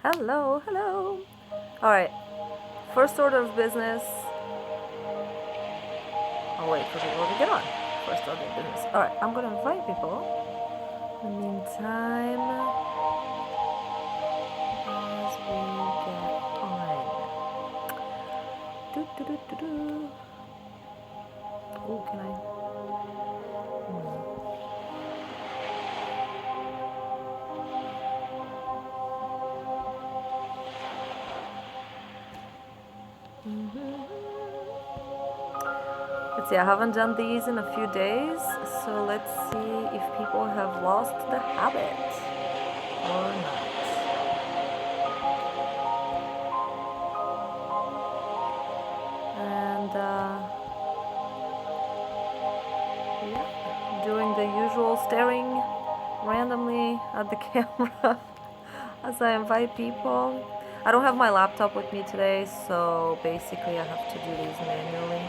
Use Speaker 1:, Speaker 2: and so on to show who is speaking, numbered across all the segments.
Speaker 1: Hello, hello. Alright, first order of business. I'll wait for people to get on. First order of business. Alright, I'm gonna invite people. In the meantime, as we get on. Do. Oh, can I? Let's see, I haven't done these in a few days, so let's see if people have lost the habit or not. And yeah, doing the usual staring randomly at the camera as I invite people. I don't have my laptop with me today, so basically I have to do these manually.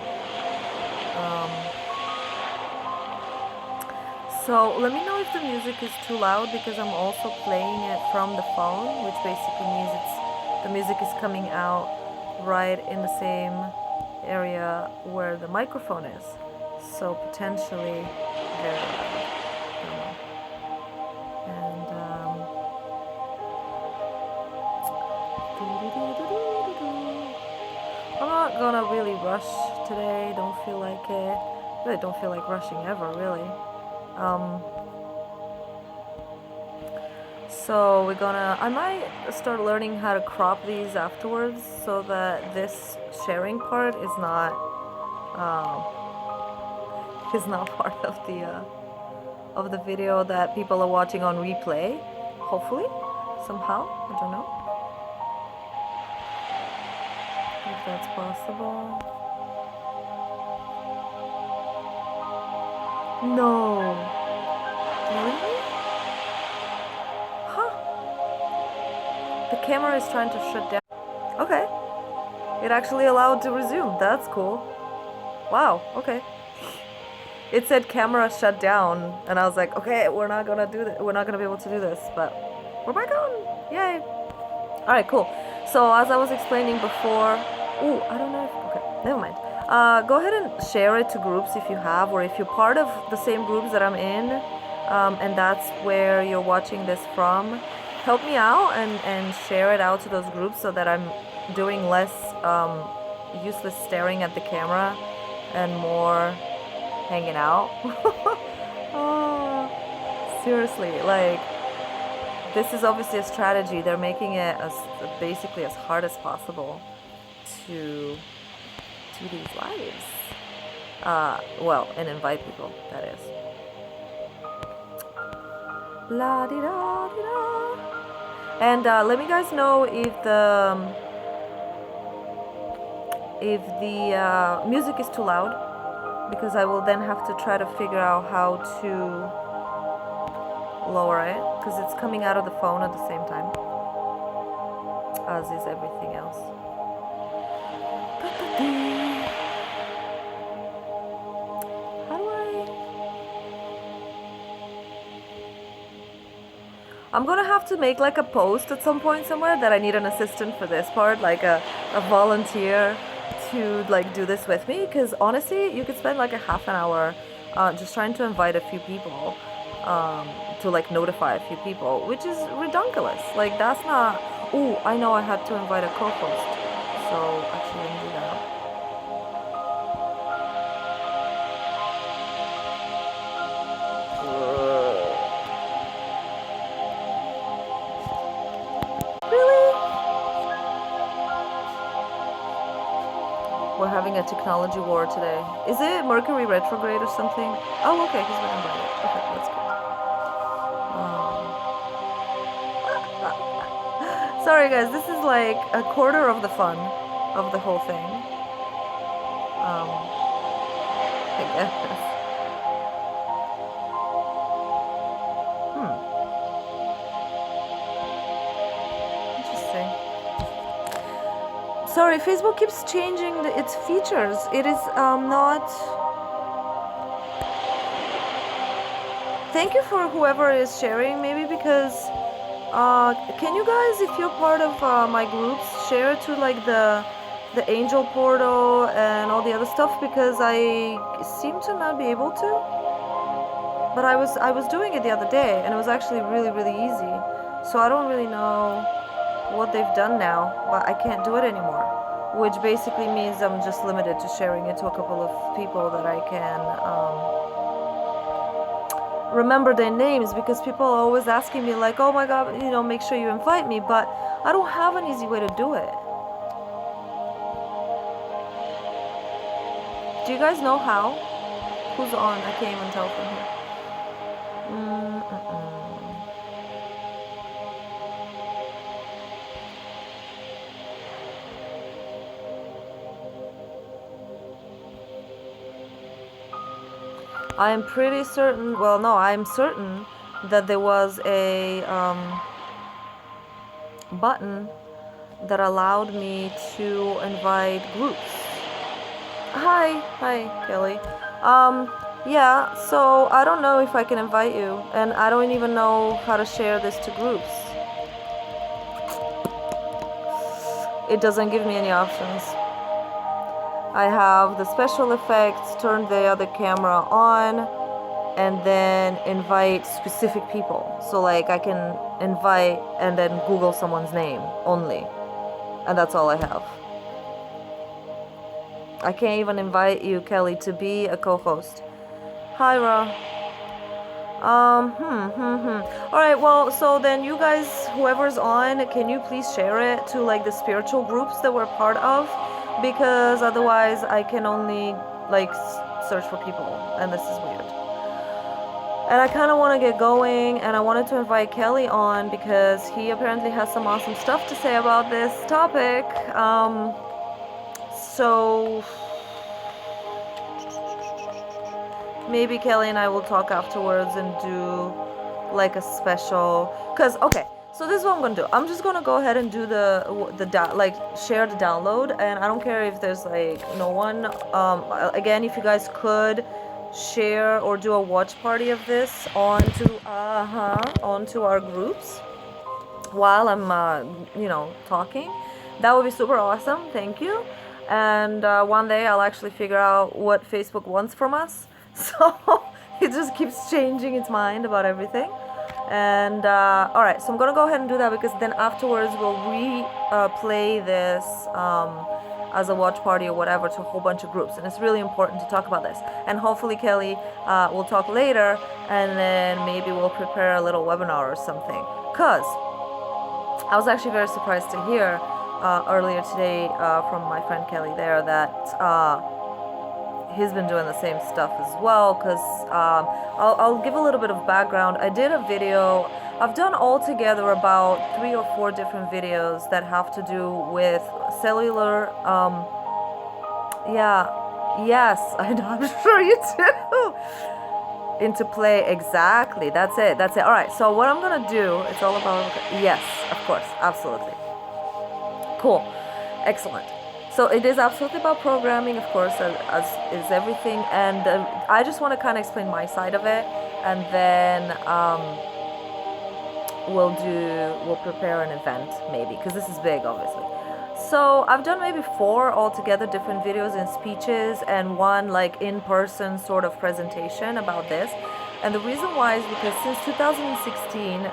Speaker 1: So let me know if the music is too loud, because I'm also playing it from the phone, which basically means the music is coming out right in the same area where the microphone is. So potentially very loud. I'm not gonna really rush today. Don't feel like it. Really don't feel like rushing ever, really. So I might start learning how to crop these afterwards, so that this sharing part is not part of the video that people are watching on replay. Hopefully, somehow, I don't know if that's possible. No. Really? Huh. The camera is trying to shut down. Okay. It actually allowed to resume. That's cool. Wow, okay. It said camera shut down, and I was like, okay, we're not gonna do that. We're not gonna be able to do this, but we're back on. Yay. Alright, cool. So as I was explaining before, I don't know if, okay, never mind. Go ahead and share it to groups if you have, or if you're part of the same groups that I'm in, and that's where you're watching this from. Help me out and share it out to those groups, so that I'm doing less useless staring at the camera and more hanging out. Oh, seriously, like, this is obviously a strategy. They're making it as basically as hard as possible to do these lives. Well, and invite people, that is. La di da di da. And let me guys know if the music is too loud, because I will then have to try to figure out how to lower it, because it's coming out of the phone at the same time, as is everything else. How do I'm gonna have to make like a post at some point somewhere that I need an assistant for this part, like a volunteer to like do this with me, because honestly you could spend like a half an hour just trying to invite a few people, to like notify a few people, which is redunculous. Like, that's not. I know I had to invite a co-host, so actually let me do that. We're having a technology war today. Is it Mercury retrograde or something? Oh, okay, he's been invited. Okay, that's good. Sorry guys, this is like a quarter of the fun of the whole thing. I guess. Sorry, Facebook keeps changing its features. It is not. Thank you for whoever is sharing, maybe because Can you guys, if you're part of my groups, share to like the angel portal and all the other stuff, because I seem to not be able to. But I was doing it the other day, and it was actually really, really easy. So I don't really know what they've done now, but I can't do it anymore. Which basically means I'm just limited to sharing it to a couple of people that I can remember their names, because people are always asking me like, oh my god, you know, make sure you invite me, but I don't have an easy way to do it. Do you guys know how? Who's on? I can't even tell from here. I am pretty certain, well no, I'm certain that there was a button that allowed me to invite groups. Hi Kelly. Yeah, so I don't know if I can invite you, and I don't even know how to share this to groups. It doesn't give me any options. I have the special effects, turn the other camera on, and then invite specific people. So like I can invite and then Google someone's name only, and that's all I have. I can't even invite you, Kelly, to be a co-host. Hi, Ra. Alright, well, so then you guys, whoever's on, can you please share it to like the spiritual groups that we're part of? Because otherwise I can only like search for people, and this is weird. And I kind of want to get going, and I wanted to invite Kelly on because he apparently has some awesome stuff to say about this topic. So maybe Kelly and I will talk afterwards and do like a special, because okay, so this is what I'm gonna do. I'm just gonna go ahead and do like share the download, and I don't care if there's like no one. Again, if you guys could share or do a watch party of this onto our groups while I'm talking, that would be super awesome. Thank you. And one day I'll actually figure out what Facebook wants from us. So it just keeps changing its mind about everything. And all right, so I'm gonna go ahead and do that, because then afterwards we'll replay this as a watch party or whatever to a whole bunch of groups. And it's really important to talk about this. And hopefully Kelly will talk later, and then maybe we'll prepare a little webinar or something. Because I was actually very surprised to hear earlier today from my friend Kelly there that he's been doing the same stuff as well. Because I'll give a little bit of background. I did a video. I've done altogether about 3 or 4 different videos that have to do with cellular. Yes, I'm sure you do. Into play, exactly. That's it. All right, so what I'm gonna do, it's all about, yes, of course, absolutely. Cool, excellent. So it is absolutely about programming, of course, as is everything. And I just want to kind of explain my side of it, and then we'll prepare an event maybe, because this is big, obviously. So I've done maybe 4 altogether different videos and speeches, and 1 like in-person sort of presentation about this. And the reason why is because since 2016,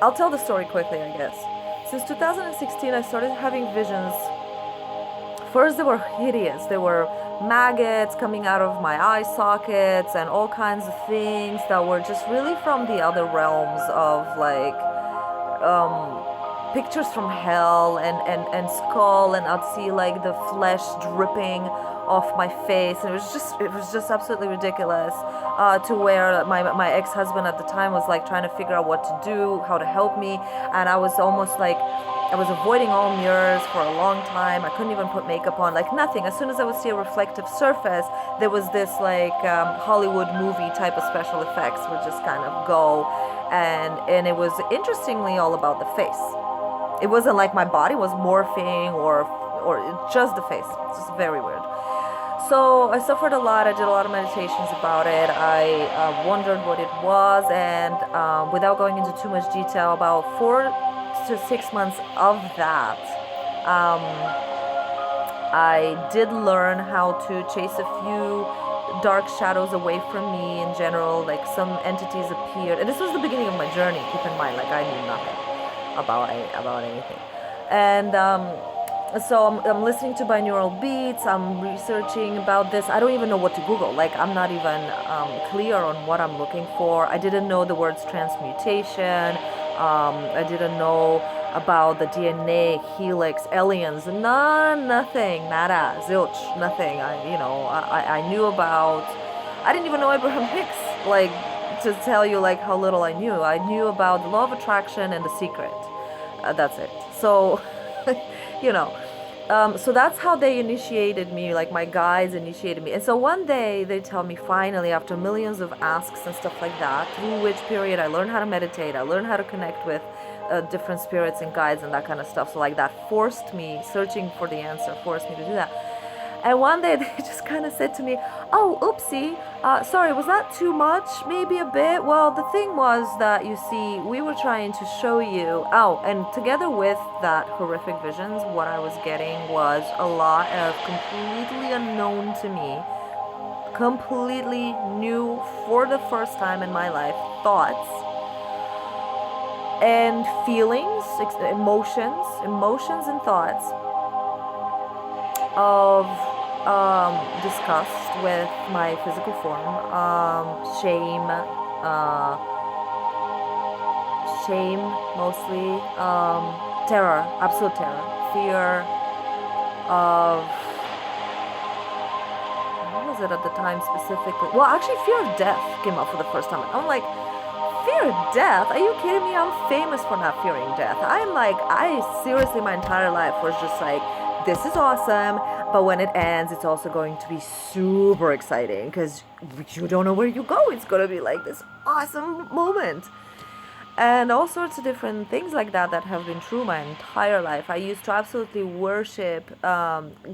Speaker 1: I'll tell the story quickly, I guess. Since 2016, I started having visions. First, they were hideous. They were maggots coming out of my eye sockets and all kinds of things that were just really from the other realms of like pictures from hell and skull, and I'd see like the flesh dripping off my face, and it was just absolutely ridiculous, to where my ex-husband at the time was like trying to figure out what to do, how to help me, and I was almost like I was avoiding all mirrors for a long time. I couldn't even put makeup on, like nothing. As soon as I would see a reflective surface, there was this like Hollywood movie type of special effects would just kind of go, and it was interestingly all about the face. It wasn't like my body was morphing or just the face. It's just very weird. So I suffered a lot. I did a lot of meditations about it. I wondered what it was, and without going into too much detail, about 4 to 6 months of that, um, I did learn how to chase a few dark shadows away from me in general. Like some entities appeared, and this was the beginning of my journey. Keep in mind, like I knew nothing about anything, and so I'm listening to binaural beats. I'm researching about this. I don't even know what to Google. Like I'm not even clear on what I'm looking for. I didn't know the words transmutation. I didn't know about the DNA, helix, aliens. Nothing, nada, zilch, nothing. I knew about. I didn't even know Abraham Hicks. Like to tell you like how little I knew. I knew about the law of attraction and the secret. That's it. So, you know, so that's how they initiated me, like my guides initiated me. And so one day they tell me finally, after millions of asks and stuff like that, through which period I learned how to meditate, I learned how to connect with different spirits and guides and that kind of stuff. So like that forced me, searching for the answer, forced me to do that. And one day they just kind of said to me, oh, oopsie, sorry, was that too much? Maybe a bit? Well, the thing was that, you see, we were trying to show you, oh, and together with that horrific visions, what I was getting was a lot of completely unknown to me, completely new for the first time in my life, thoughts and feelings, emotions and thoughts of disgust with my physical form, shame, shame mostly, terror, absolute terror, fear of, what was it at the time specifically? Well, actually fear of death came up for the first time. I'm like, fear of death? Are you kidding me? I'm famous for not fearing death. I seriously, my entire life was just like, this is awesome, but when it ends, it's also going to be super exciting because you don't know where you go. It's going to be like this awesome moment. And all sorts of different things like that have been true my entire life. I used to absolutely worship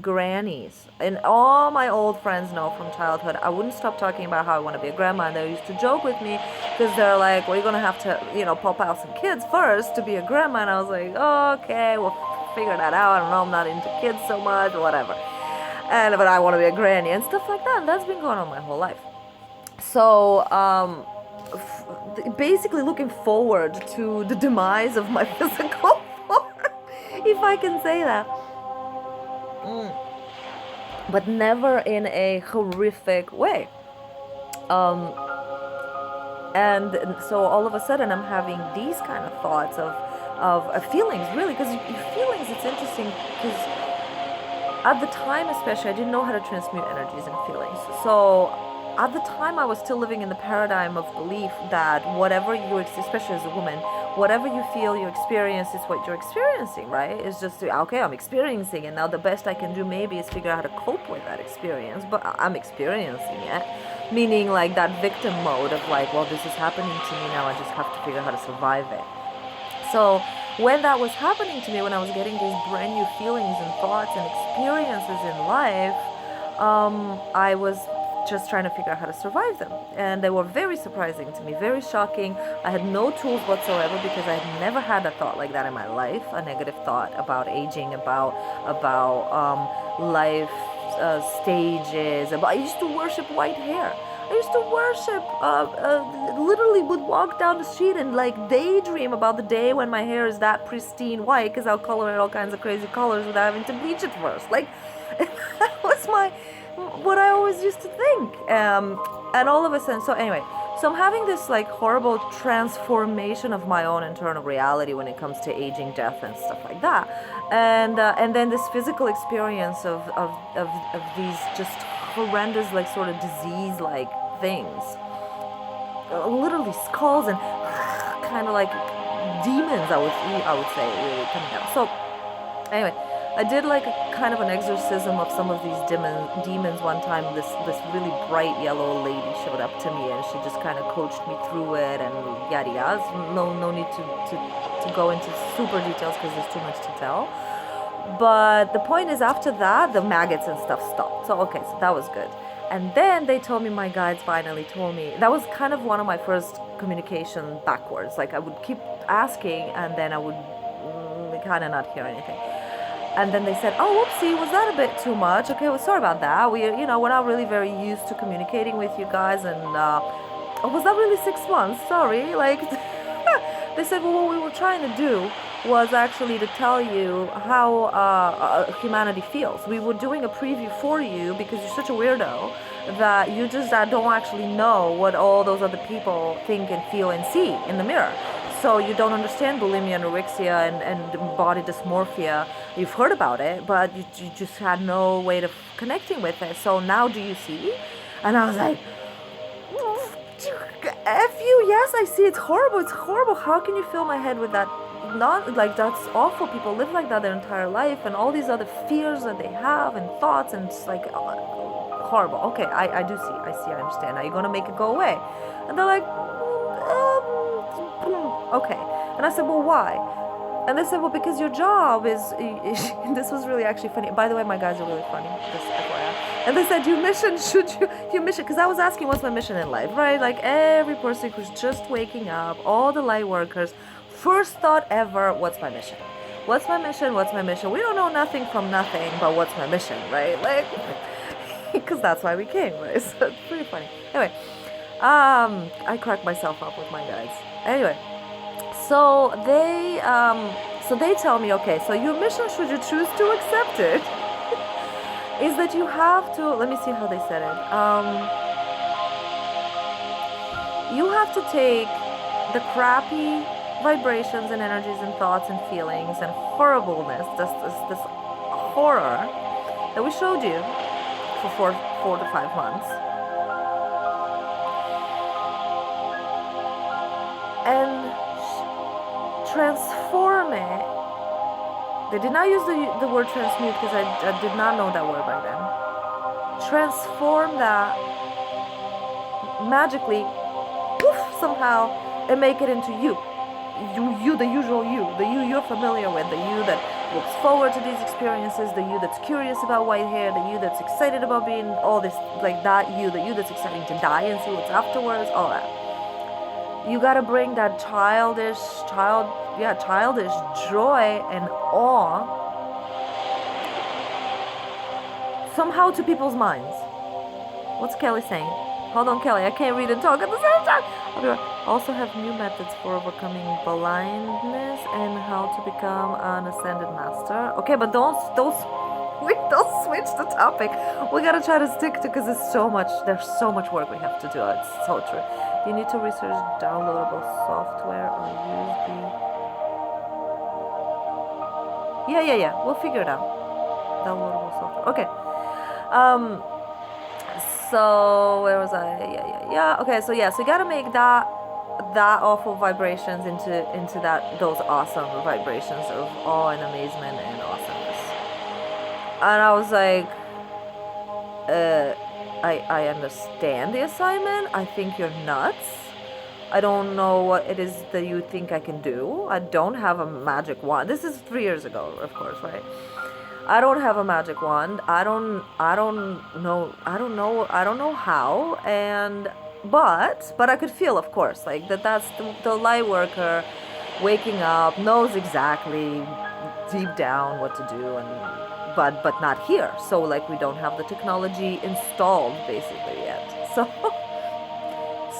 Speaker 1: grannies. And all my old friends know from childhood, I wouldn't stop talking about how I want to be a grandma. And they used to joke with me because they're like, well, you're going to have to, pop out some kids first to be a grandma. And I was like, okay, well, figure that out. I don't know, I'm not into kids so much, whatever. But I want to be a granny and stuff like that. And that's been going on my whole life. So, basically looking forward to the demise of my physical form, if I can say that. But never in a horrific way. And so all of a sudden I'm having these kind of thoughts of feelings, really, because feelings, it's interesting because at the time especially I didn't know how to transmute energies and feelings. So at the time I was still living in the paradigm of belief that whatever you, especially as a woman, whatever you feel, you experience is what you're experiencing, right? It's just, okay, I'm experiencing it. Now the best I can do maybe is figure out how to cope with that experience, but I'm experiencing it. Meaning like that victim mode of like, well, this is happening to me now, I just have to figure out how to survive it. So when that was happening to me, when I was getting these brand new feelings and thoughts and experiences in life, I was just trying to figure out how to survive them. And they were very surprising to me, very shocking. I had no tools whatsoever because I had never had a thought like that in my life, a negative thought about aging, about life stages. I used to worship white hair. I used to worship, literally would walk down the street and like daydream about the day when my hair is that pristine white, because I'll color it all kinds of crazy colors without having to bleach it first. Like, that was what I always used to think. And all of a sudden, so anyway, so I'm having this like horrible transformation of my own internal reality when it comes to aging, death, and stuff like that. And then this physical experience of these just horrendous, like sort of disease-like things, literally skulls and kind of like demons. I would say really coming out. So anyway, I did like a kind of an exorcism of some of these demons one time. This really bright yellow lady showed up to me and she just kind of coached me through it and yada yada. No need to go into super details because there's too much to tell. But the point is, after that, the maggots and stuff stopped. So, okay, so that was good. And then they told me, my guides finally told me, that was kind of one of my first communication backwards. Like, I would keep asking, and then I would kind of not hear anything. And then they said, oh, whoopsie, was that a bit too much? Okay, well, sorry about that. We're not really very used to communicating with you guys. And, oh, was that really 6 months? Sorry. Like, they said, well, what we were trying to do was actually to tell you how humanity feels. We were doing a preview for you because you're such a weirdo that you just don't actually know what all those other people think and feel and see in the mirror. So you don't understand bulimia, anorexia, and body dysmorphia. You've heard about it, but you just had no way of connecting with it. So now do you see? And I was like, F you, yes, I see. It's horrible. It's horrible. How can you fill my head with that? Not like, that's awful. People live like that their entire life, and all these other fears that they have and thoughts, and it's like horrible. Okay, I do see. I understand. Now you're gonna make it go away. And they're like, okay. And I said, well, why? And they said, well, because your job is, this was really actually funny. By the way, my guys are really funny, just FYI. And they said, your mission, because I was asking what's my mission in life, right? Like every person who's just waking up, all the light workers, first thought ever, what's my mission? What's my mission? What's my mission? We don't know nothing from nothing, but what's my mission, right? Like, because that's why we came, right? So it's pretty funny. Anyway, I crack myself up with my guys. Anyway, so they tell me, okay, so your mission, should you choose to accept it, is that you have to, let me see how they said it. You have to take the crappy vibrations and energies and thoughts and feelings and horribleness, this horror that we showed you for 4 to 5 months, and transform it. They did not use the word transmute because I did not know that word by then. Transform that magically, poof, somehow, and make it into you. You, the usual you, the you you're familiar with, the you that looks forward to these experiences, the you that's curious about white hair, the you that's excited about being all this, like that you, the you that's excited to die and see what's afterwards, all that. You gotta bring that childish joy and awe somehow to people's minds. What's Kelly saying? Hold on, Kelly, I can't read and talk at the same time. Also have new methods for overcoming blindness and how to become an ascended master. Okay, but don't switch the topic. We gotta try to stick to, because there's so much work we have to do. It's so true. You need to research downloadable software or use the... Yeah. We'll figure it out. Downloadable software. Okay. So where was I? Yeah. Okay. So you gotta make that awful vibrations into those awesome vibrations of awe and amazement and awesomeness. And I was like, I understand the assignment. I think you're nuts. I don't know what it is that you think I can do. I don't have a magic wand. This is 3 years ago, of course, right? I don't have a magic wand. I don't know how, but I could feel, of course, like that's the light worker waking up, knows exactly deep down what to do, and but not here. So like we don't have the technology installed basically yet.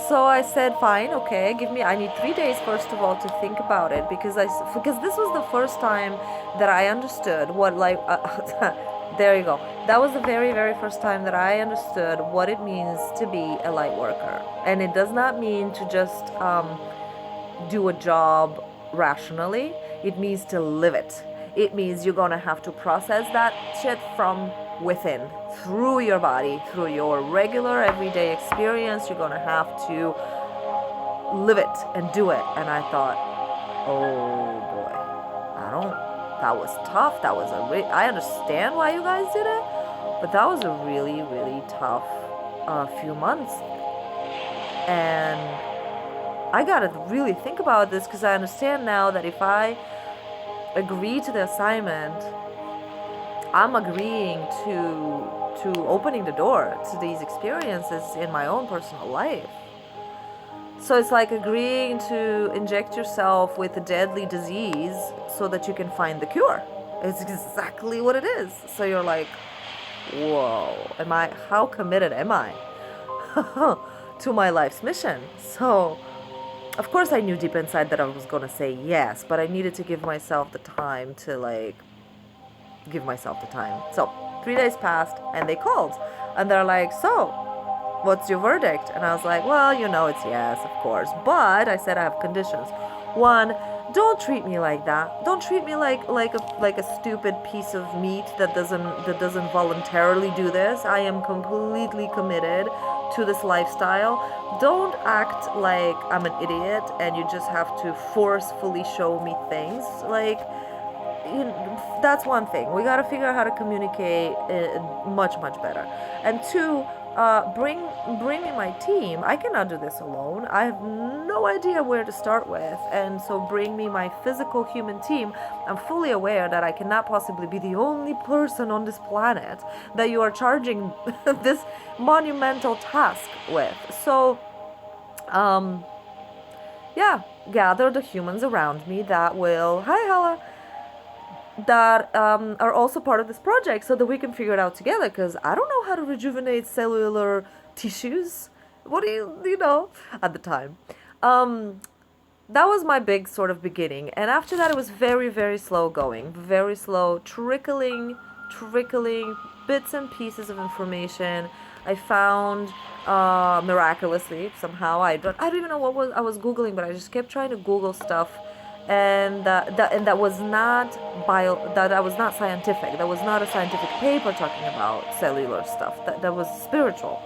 Speaker 1: So I said, fine, okay, I need 3 days first of all to think about it, because this was the first time that I understood what there you go. That was the very, very first time that I understood what it means to be a light worker. And it does not mean to just do a job rationally. It means to live it. It means you're gonna have to process that shit from within, through your body, through your regular everyday experience. You're gonna have to live it and do it. And I thought, oh boy, that was tough. I understand why you guys did it, but that was a really, really tough few months. And I gotta really think about this, because I understand now that if I agree to the assignment, I'm agreeing to opening the door to these experiences in my own personal life. So it's like agreeing to inject yourself with a deadly disease so that you can find the cure. It's exactly what it is. So you're like, whoa, how committed am I to my life's mission? So of course I knew deep inside that I was going to say yes, but I needed to give myself the time to give myself the time. So 3 days passed and they called and they're like, so what's your verdict? And I was like, well, it's yes, of course. But I said I have conditions. One, don't treat me like that. Don't treat me like a stupid piece of meat that doesn't voluntarily do this. I am completely committed to this lifestyle. Don't act like I'm an idiot and you just have to forcefully show me things. That's one thing. We got to figure out how to communicate much better. And two, bring me my team. I cannot do this alone. I have no idea where to start with, and so bring me my physical human team. I'm fully aware that I cannot possibly be the only person on this planet that you are charging this monumental task with. So gather the humans around me that will that are also part of this project so that we can figure it out together, because I don't know how to rejuvenate cellular tissues. What do you know, at the time. That was my big sort of beginning. And after that, it was very, very slow going, very slow, trickling bits and pieces of information. I found miraculously somehow, I don't even know what I was Googling, but I just kept trying to Google stuff. And that was not scientific. That was not a scientific paper talking about cellular stuff. That was spiritual.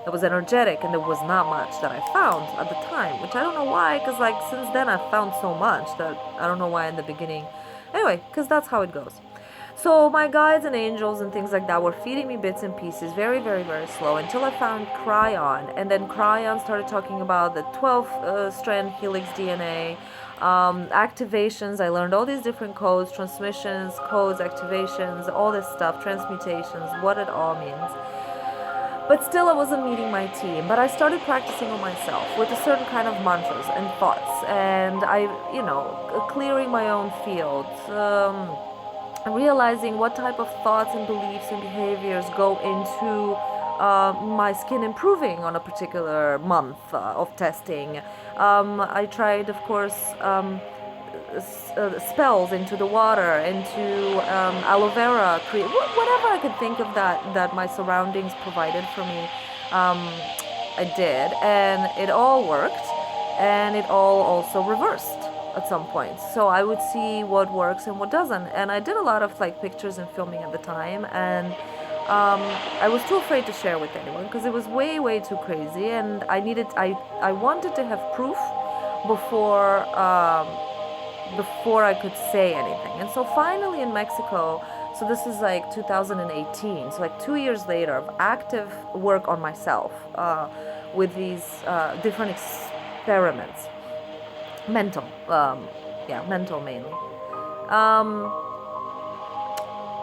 Speaker 1: That was energetic, and there was not much that I found at the time, which I don't know why, because since then I've found so much that I don't know why in the beginning. Anyway, because that's how it goes. So my guides and angels and things like that were feeding me bits and pieces, very, very, very slow, until I found Cryon. And then Cryon started talking about the 12-strand helix DNA, activations. I learned all these different codes, transmissions, codes, activations, all this stuff, transmutations, what it all means. But still I wasn't meeting my team. But I started practicing on myself with a certain kind of mantras and thoughts. And clearing my own field. Realizing what type of thoughts and beliefs and behaviors go into my skin improving on a particular month of testing. I tried, of course, spells into the water, into aloe vera, whatever I could think of that my surroundings provided for me. I did, and it all worked, and it all also reversed at some point. So I would see what works and what doesn't. And I did a lot of pictures and filming at the time, and I was too afraid to share with anyone because it was way too crazy, and I wanted to have proof before I could say anything. And so finally in Mexico, so this is 2018, so 2 years later of active work on myself with these different experiments. Mental mainly.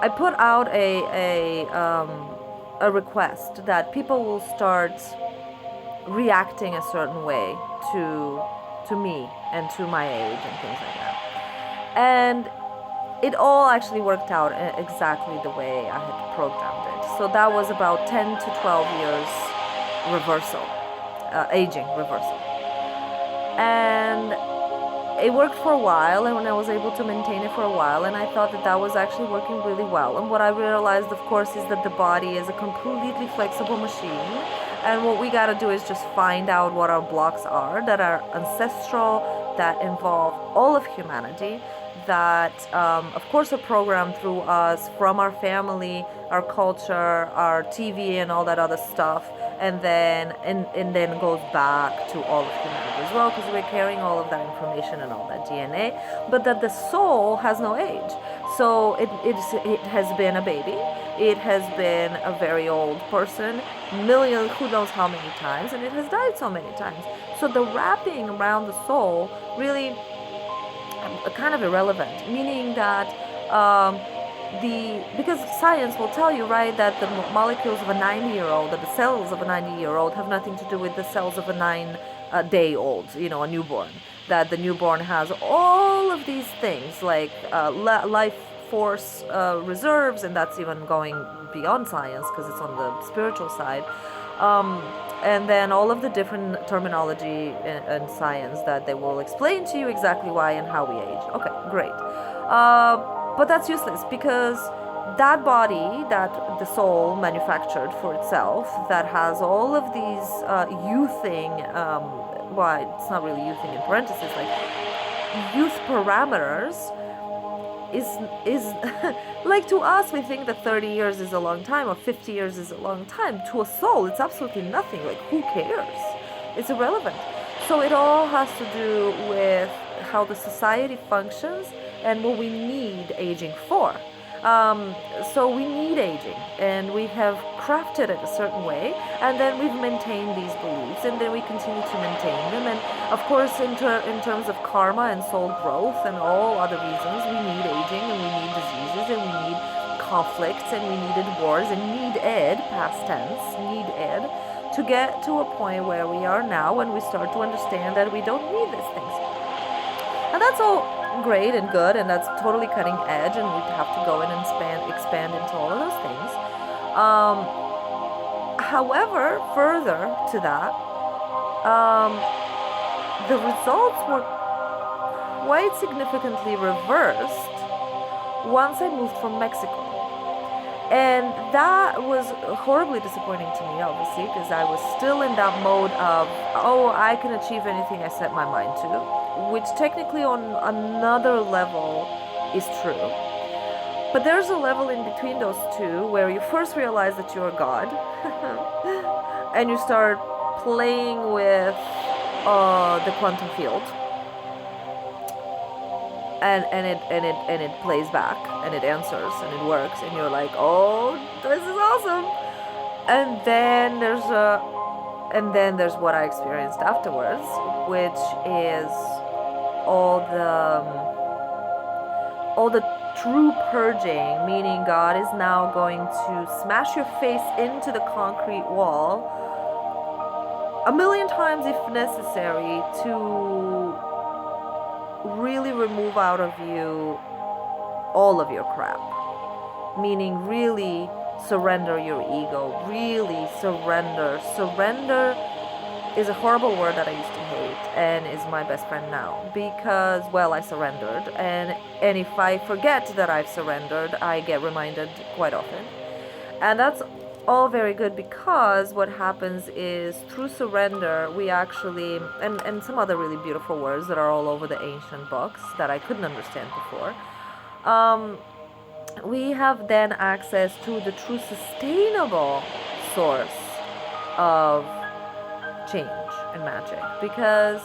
Speaker 1: I put out a request that people will start reacting a certain way to me and to my age and things like that. And it all actually worked out exactly the way I had programmed it. So that was about 10 to 12 years reversal, aging reversal. And it worked for a while, and when I was able to maintain it for a while, and I thought that was actually working really well. And what I realized, of course, is that the body is a completely flexible machine, and what we got to do is just find out what our blocks are that are ancestral, that involve all of humanity, that of course are programmed through us from our family, our culture, our TV, and all that other stuff, and then goes back to all of humanity as well, because we're carrying all of that information and all that DNA. But that the soul has no age. So it has been a baby, it has been a very old person, who knows how many times, and it has died so many times. So the wrapping around the soul really kind of irrelevant, meaning that because science will tell you, right, that the molecules of a 90-year-old, that the cells of a 90-year-old have nothing to do with the cells of a 9-day-old, a newborn. That the newborn has all of these things like life force reserves, and that's even going beyond science because it's on the spiritual side. And then all of the different terminology in science that they will explain to you exactly why and how we age. Okay, great. But that's useless because that body that the soul manufactured for itself, that has all of these youthing, well, it's not really youthing in parentheses, like youth parameters, is like, to us we think that 30 years is a long time or 50 years is a long time. To a soul it's absolutely nothing. Like, who cares? It's irrelevant. So it all has to do with how the society functions and what we need aging for. So we need aging, and we have crafted it a certain way, and then we've maintained these beliefs, and then we continue to maintain them. And of course, in terms of karma and soul growth and all other reasons, we need aging, and we need diseases, and we need conflicts, and we needed wars, and past tense, to get to a point where we are now, when we start to understand that we don't need these things. And that's all great and good, and that's totally cutting edge, and we have to go in and expand into all of those things. However, further to that, the results were quite significantly reversed once I moved from Mexico. And that was horribly disappointing to me, obviously, because I was still in that mode of, oh, I can achieve anything I set my mind to, which technically on another level is true. But there's a level in between those two where you first realize that you're God and you start playing with the quantum field. And it plays back, and it answers, and it works, and you're like, oh, this is awesome. And then there's what I experienced afterwards, which is all the true purging, meaning God is now going to smash your face into the concrete wall 1,000,000 times if necessary to really remove out of you all of your crap. Meaning really surrender your ego. Really surrender. Surrender is a horrible word that I used to hate and is my best friend now. Because, well, I surrendered. And if I forget that I've surrendered, I get reminded quite often. And that's all very good, because what happens is through surrender we actually, and some other really beautiful words that are all over the ancient books that I couldn't understand before, we have then access to the true sustainable source of change and magic. Because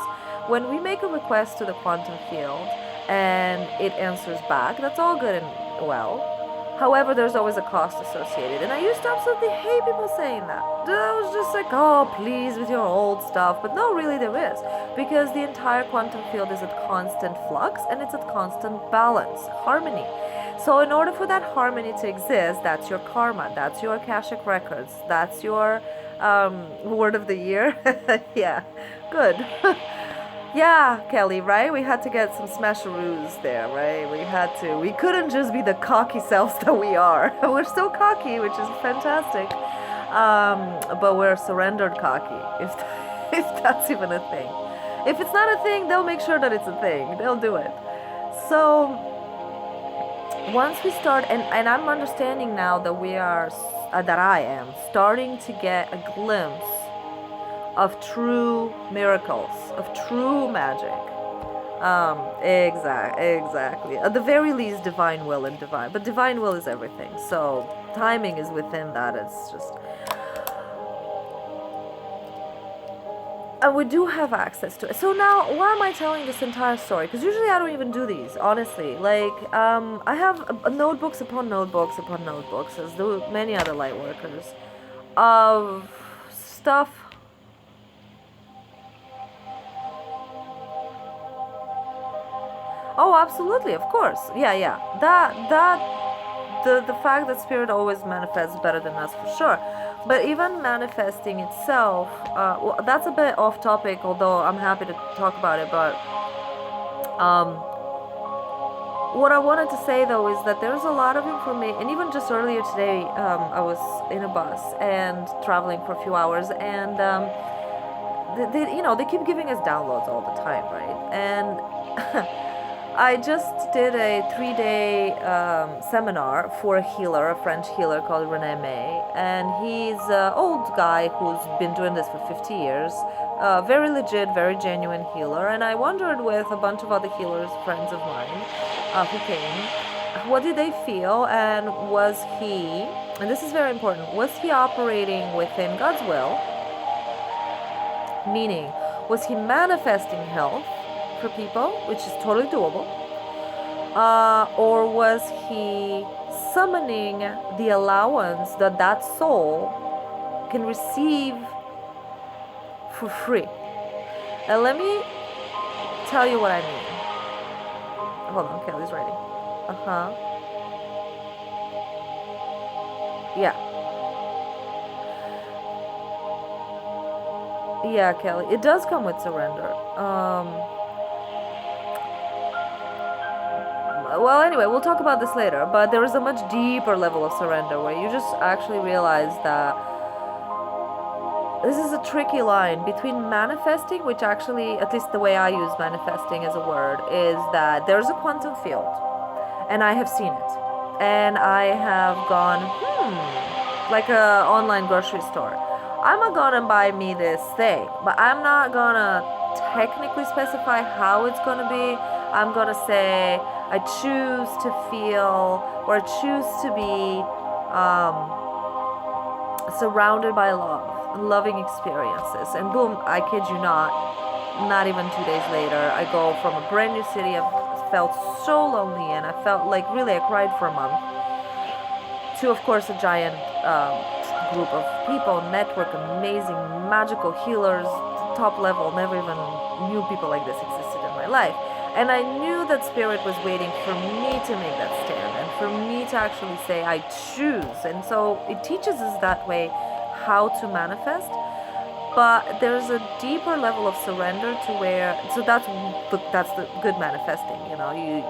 Speaker 1: when we make a request to the quantum field and it answers back, that's all good and well. However, there's always a cost associated. And I used to absolutely hate people saying that. I was just like, oh, please, with your old stuff. But no, really there is. Because the entire quantum field is at constant flux, and it's at constant balance, harmony. So in order for that harmony to exist, that's your karma, that's your Akashic records, that's your word of the year. Yeah, good. Yeah, Kelly, right? We had to get some smasheroos there, right? We couldn't just be the cocky selves that we are. We're still cocky, which is fantastic. But we're surrendered cocky, if that's even a thing. If it's not a thing, they'll make sure that it's a thing. They'll do it. So once we start, and I'm understanding now that I am starting to get a glimpse of true miracles, of true magic. Exactly. At the very least, divine will and divine. But divine will is everything. So timing is within that. It's just. And we do have access to it. So now, why am I telling this entire story? Because usually I don't even do these, honestly. Like, I have notebooks upon notebooks upon notebooks, as do many other light workers, of stuff. Oh, absolutely, of course. Yeah. the fact that spirit always manifests better than us for sure. But even manifesting itself, well, that's a bit off topic, although I'm happy to talk about it. But what I wanted to say though is that there's a lot of information, and even just earlier today, I was in a bus and traveling for a few hours, and they keep giving us downloads all the time, right? And I just did a 3-day seminar for a healer, a French healer called René, and he's an old guy who's been doing this for 50 years. Very legit, very genuine healer. And I wondered with a bunch of other healers, friends of mine, who came, what did they feel, and was he, and this is very important, was he operating within God's will? Meaning, was he manifesting health for people, which is totally doable, or was he summoning the allowance that that soul can receive for free? And let me tell you what I mean. Hold on, Kelly's writing. Yeah, Kelly, it does come with surrender. Well, anyway, we'll talk about this later, but there is a much deeper level of surrender where you just actually realize that this is a tricky line between manifesting, which actually, at least the way I use manifesting as a word, is that there's a quantum field, and I have seen it, and I have gone, like a online grocery store. I'm not gonna buy me this thing, but I'm not gonna technically specify how it's gonna be. I'm gonna say I choose to feel, or I choose to be surrounded by love, loving experiences, and boom, I kid you not even 2 days later, I go from a brand new city I felt so lonely in, I felt like really I cried for a month, to of course a giant group of people, network, amazing, magical healers, top level, never even knew people like this existed in my life. And I knew that spirit was waiting for me to make that stand and for me to actually say, I choose. And so it teaches us that way how to manifest. But there's a deeper level of surrender to where, so that's the good manifesting, you know, you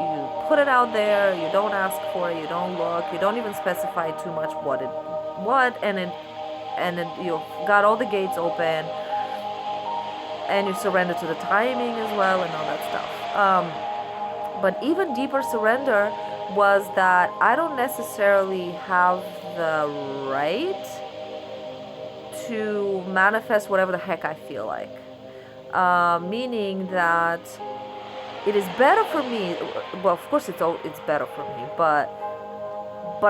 Speaker 1: put it out there, you don't ask for it, you don't look, you don't even specify too much and you've got all the gates open, and you surrender to the timing as well and all that stuff. But even deeper surrender was that I don't necessarily have the right to manifest whatever the heck I feel like. Meaning that it is better for me, well, of course it's better for me, but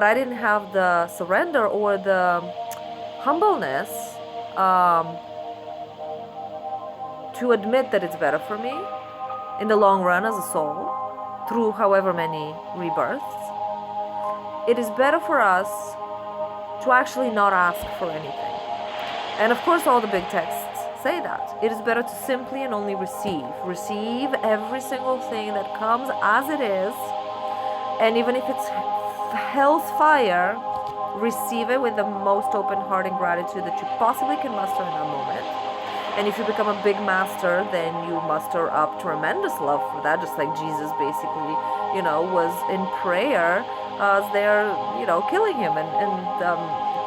Speaker 1: I didn't have the surrender or the humbleness to admit that it's better for me in the long run as a soul, through however many rebirths. It is better for us to actually not ask for anything. And of course all the big texts say that. It is better to simply and only receive. Receive every single thing that comes as it is, and even if it's hell's fire, receive it with the most open heart and gratitude that you possibly can muster in that moment. And if you become a big master, then you muster up tremendous love for that, just like Jesus basically, was in prayer as they're, killing him and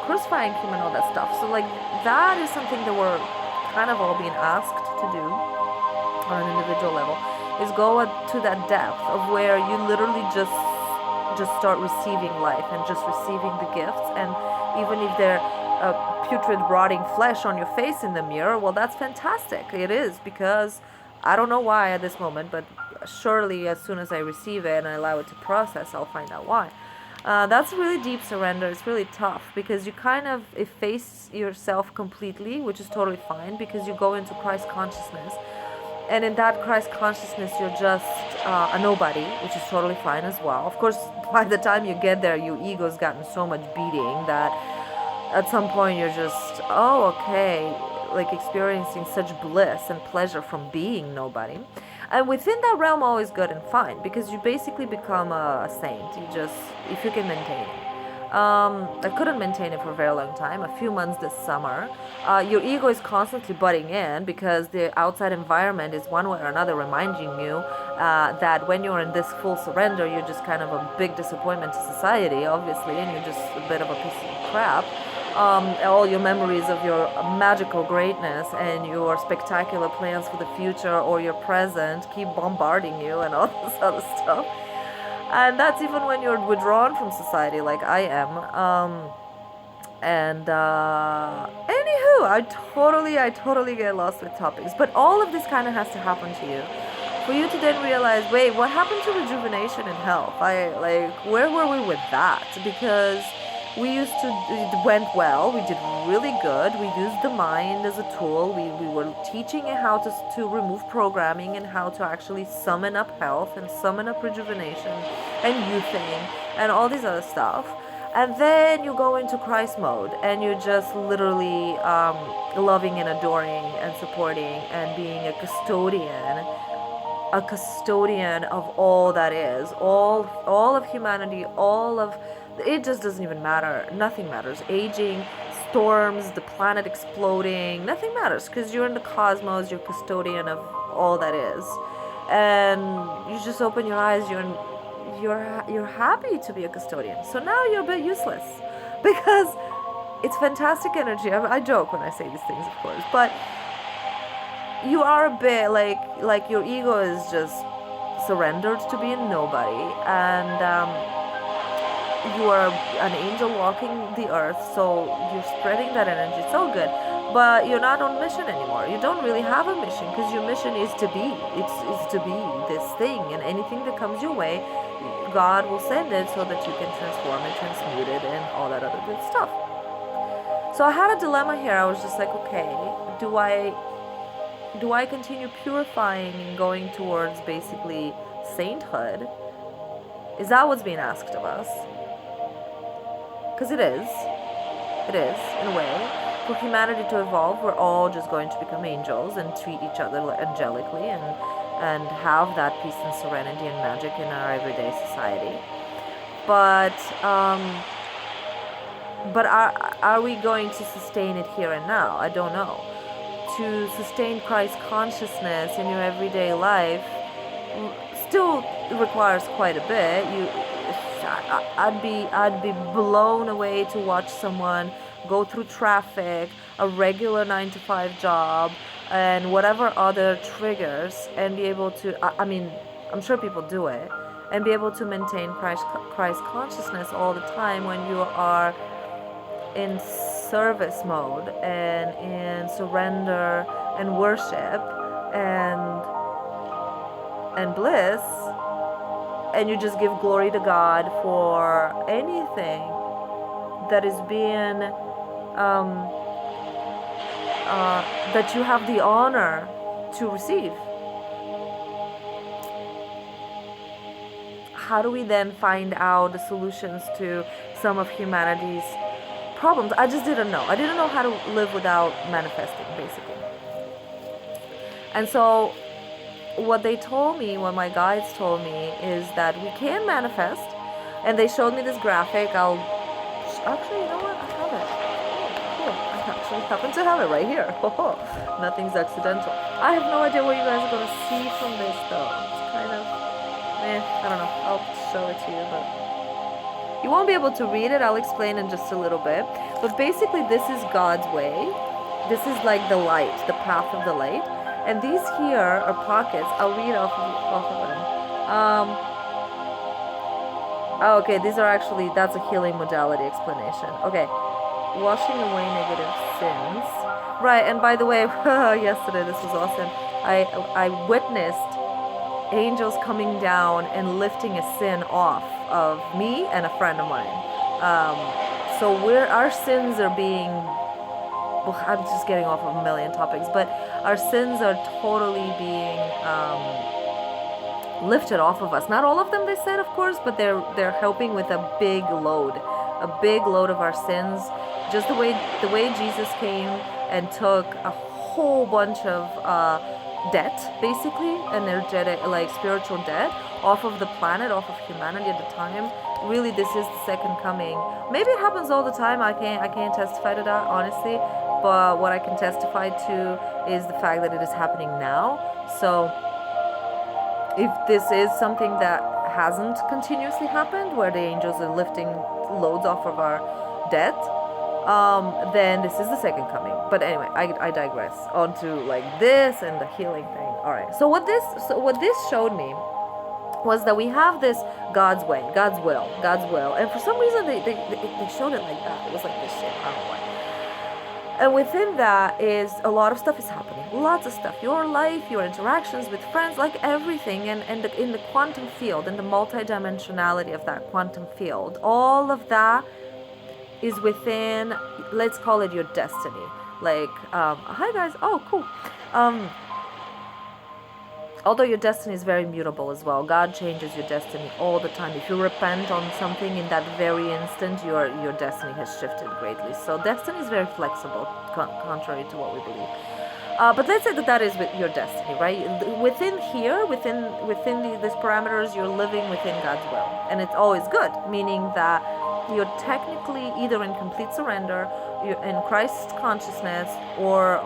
Speaker 1: crucifying him and all that stuff. So like that is something that we're kind of all being asked to do on an individual level, is go to that depth of where you literally just start receiving life and just receiving the gifts. And even if they're putrid rotting flesh on your face in the mirror, well, that's fantastic. It is, because I don't know why at this moment, but surely as soon as I receive it and I allow it to process, I'll find out why. That's really deep surrender. It's really tough because you kind of efface yourself completely, which is totally fine, because you go into Christ consciousness. And in that Christ consciousness, you're just a nobody, which is totally fine as well. Of course, by the time you get there, your ego's gotten so much beating that at some point you're just, like experiencing such bliss and pleasure from being nobody. And within that realm, always good and fine, because you basically become a saint. You just, if you can maintain it. I couldn't maintain it for a very long time, a few months this summer. Your ego is constantly butting in because the outside environment is one way or another reminding you that when you're in this full surrender, you're just kind of a big disappointment to society, obviously, and you're just a bit of a piece of crap. All your memories of your magical greatness and your spectacular plans for the future or your present keep bombarding you and all this other stuff. And that's even when you're withdrawn from society, like I am. Anywho, I totally get lost with topics. But all of this kind of has to happen to you, for you to then realize, wait, what happened to rejuvenation and health? Where were we with that? Because it went well. We did really good. We used the mind as a tool. We were teaching it how to remove programming and how to actually summon up health and summon up rejuvenation and youthing and all these other stuff. And then you go into Christ mode and you're just literally loving and adoring and supporting and being a custodian of all that is, all of humanity, it just doesn't even matter. Nothing matters. Aging, storms, the planet exploding, nothing matters because you're in the cosmos, you're custodian of all that is. And you just open your eyes, you're happy to be a custodian. So now you're a bit useless because it's fantastic energy. I joke when I say these things, of course, but you are a bit like your ego is just surrendered to being nobody, and you are an angel walking the earth, so you're spreading that energy. It's all good, but you're not on mission anymore. You don't really have a mission because your mission is to be. It's to be this thing, and anything that comes your way, God will send it so that you can transform it, transmute it, and all that other good stuff. So I had a dilemma here. I was just like, okay, do I continue purifying and going towards basically sainthood? Is that what's being asked of us? Because it is, in a way. For humanity to evolve, we're all just going to become angels and treat each other angelically and have that peace and serenity and magic in our everyday society. But are we going to sustain it here and now? I don't know. To sustain Christ consciousness in your everyday life still requires quite a bit. I'd be blown away to watch someone go through traffic, a regular 9-to-5 job, and whatever other triggers, and be able to, I'm sure people do it, and be able to maintain Christ consciousness all the time when you are in service mode and in surrender and worship and bliss, and you just give glory to God for anything that is being that you have the honor to receive. How do we then find out the solutions to some of humanity's problems? I just didn't know. I didn't know how to live without manifesting, basically. And so what my guides told me is that we can manifest, and they showed me this graphic. Actually, you know what? I have it. Cool. I actually happen to have it right here. Nothing's accidental. I have no idea what you guys are going to see from this, though. It's kind of, I don't know. I'll show it to you, but you won't be able to read it. I'll explain in just a little bit. But basically, this is God's way. This is like the light, the path of the light. And these here are pockets. I'll read off of them. Okay, these are actually, that's a healing modality explanation. Okay, washing away negative sins. Right, and by the way, yesterday, this was awesome. I witnessed angels coming down and lifting a sin off of me and a friend of mine. So our sins are being, I'm just getting off of a million topics, but our sins are totally being lifted off of us. Not all of them, they said, of course, but they're helping with a big load of our sins. Just the way Jesus came and took a whole bunch of debt, basically, energetic, like spiritual debt, off of the planet, off of humanity at the time. Really, this is the second coming. Maybe it happens all the time. I can't testify to that, honestly. But what I can testify to is the fact that it is happening now. So if this is something that hasn't continuously happened, where the angels are lifting loads off of our dead, then this is the second coming. But anyway, I digress onto like this and the healing thing. All right. So what this showed me was that we have this God's way, God's will, and for some reason they showed it like that. It was like this shit. I don't know why. And within that is a lot of stuff is happening. Lots of stuff. Your life, your interactions with friends, like everything, and in the quantum field, in the multidimensionality of that quantum field, all of that is within, let's call it your destiny. Like, hi guys. Oh, cool. Although your destiny is very mutable as well. God changes your destiny all the time. If you repent on something in that very instant, your destiny has shifted greatly. So destiny is very flexible, contrary to what we believe. But let's say that is with your destiny, right? Within these parameters, you're living within God's will. And it's always good, meaning that you're technically either in complete surrender, you're in Christ's consciousness, or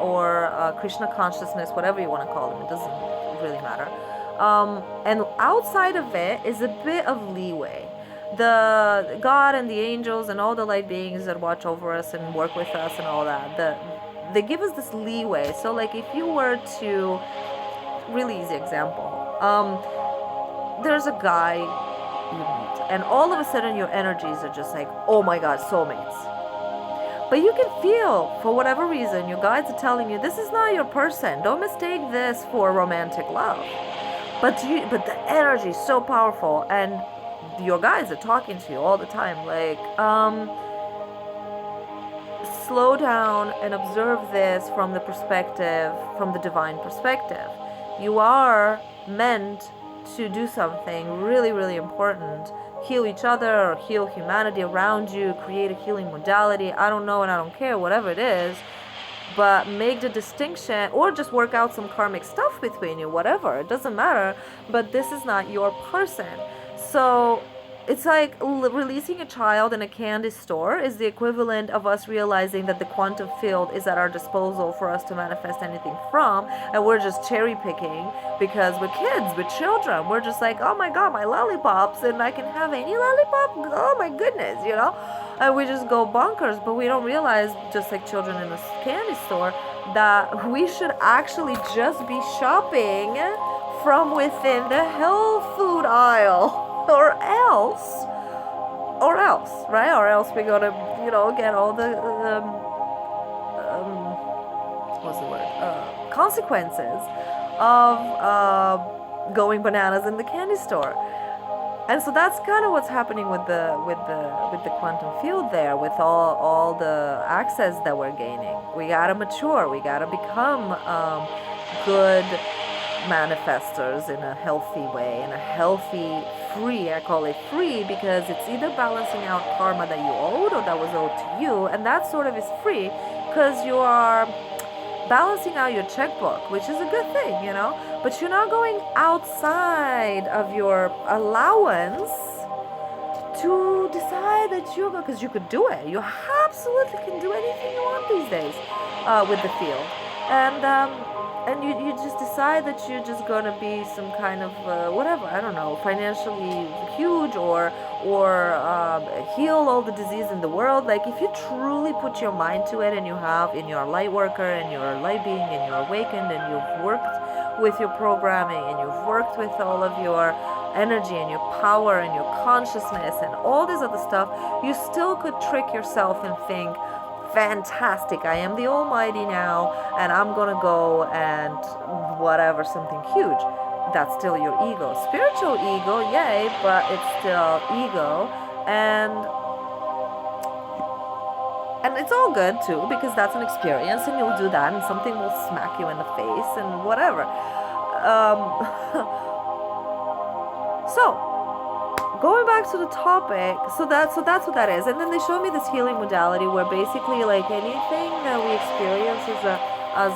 Speaker 1: Krishna consciousness, whatever you want to call them. It doesn't really matter. And outside of it is a bit of leeway. The God and the angels and all the light beings that watch over us and work with us and all that, they give us this leeway. So like if you were to, really easy example, there's a guy you meet and all of a sudden your energies are just like, oh my God, soulmates. But you can feel, for whatever reason, your guides are telling you, this is not your person. Don't mistake this for romantic love. But the energy is so powerful, and your guides are talking to you all the time. Like, slow down and observe this from the divine perspective. You are meant to do something really, really important. Heal each other or heal humanity around you, create a healing modality. I don't know and I don't care, whatever it is. But make the distinction, or just work out some karmic stuff between you, whatever. It doesn't matter. But this is not your person. So it's like releasing a child in a candy store is the equivalent of us realizing that the quantum field is at our disposal for us to manifest anything from, and we're just cherry picking because we're kids, we're children. We're just like, oh my God, my lollipops, and I can have any lollipop. Oh my goodness, you know? And we just go bonkers, but we don't realize, just like children in a candy store, that we should actually just be shopping from within the health food aisle. Or else, right? Or else we're gonna, get all the, what's the word? Consequences of going bananas in the candy store. And so that's kind of what's happening with the quantum field there, with all the access that we're gaining. We gotta mature. We gotta become good manifestors in a healthy way, in a healthy, free, I call it free, because it's either balancing out karma that you owed or that was owed to you, and that sort of is free because you are balancing out your checkbook, which is a good thing, but you're not going outside of your allowance to decide that you're going, because you could do it. You absolutely can do anything you want these days with the field. And you just decide that you're just going to be some kind of, whatever, I don't know, financially huge or heal all the disease in the world. Like, if you truly put your mind to it, and you have in your light worker and your light being and you're awakened and you've worked with your programming and you've worked with all of your energy and your power and your consciousness and all this other stuff, you still could trick yourself and think, fantastic, I am the almighty now, and I'm gonna go and whatever, something huge. That's still your ego. Spiritual ego, yay, but it's still ego, and it's all good too, because that's an experience, and you'll do that, and something will smack you in the face and whatever. So going back to the topic, so that's what that is. And then they show me this healing modality where basically, like, anything that we experience as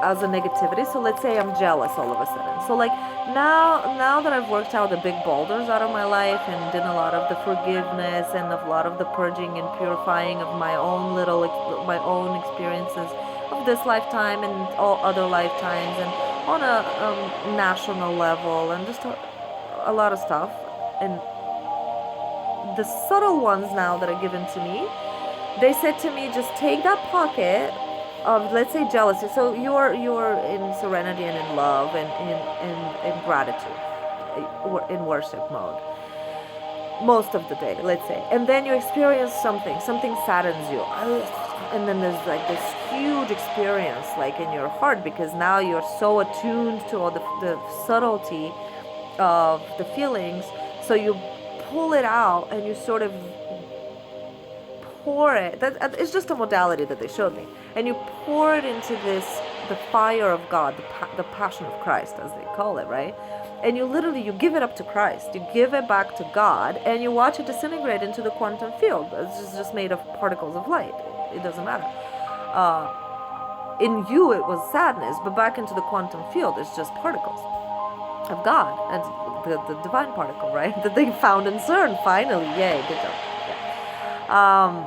Speaker 1: as a negativity. So let's say I'm jealous all of a sudden. So like now that I've worked out the big boulders out of my life and done a lot of the forgiveness and a lot of the purging and purifying of my own my own experiences of this lifetime and all other lifetimes, and on a national level, and just a lot of stuff, and the subtle ones now that are given to me, they said to me, just take that pocket of, let's say, jealousy. So you're in serenity and in love and in gratitude, in worship mode most of the day, let's say, and then you experience something saddens you, and then there's like this huge experience like in your heart, because now you're so attuned to all the subtlety of the feelings, so you pull it out and you sort of pour it. It's just a modality that they showed me, and you pour it into the fire of God, the passion of Christ, as they call it, right? And you give it up to Christ, you give it back to God, and you watch it disintegrate into the quantum field. It's just made of particles of light. It doesn't matter. In you it was sadness, but back into the quantum field it's just particles of God, and the divine particle, right? That they found in CERN finally. Yay, good job. Yeah.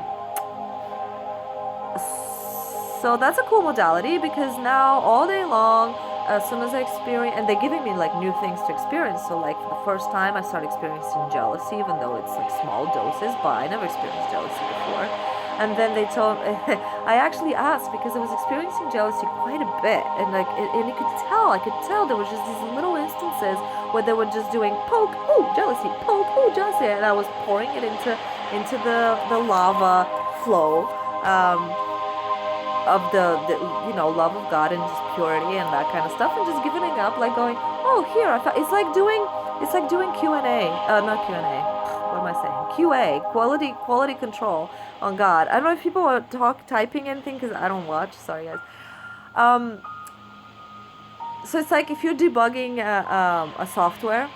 Speaker 1: So that's a cool modality, because now all day long, as soon as I experience, and they're giving me like new things to experience. So like for the first time I started experiencing jealousy, even though it's like small doses, but I never experienced jealousy before. And then they told I actually asked, because I was experiencing jealousy quite a bit, and like and you could tell, I could tell there was just these little instances where they were just doing poke, ooh, jealousy, poke, ooh, jealousy, and I was pouring it into the lava flow of the love of God and just purity and that kind of stuff, and just giving it up, like going, oh, here I found. It's like doing Q&A, not Q&A. What am I saying? QA, quality control on God. I don't know if people are typing anything, because I don't watch. Sorry, guys. So it's like if you're debugging a software,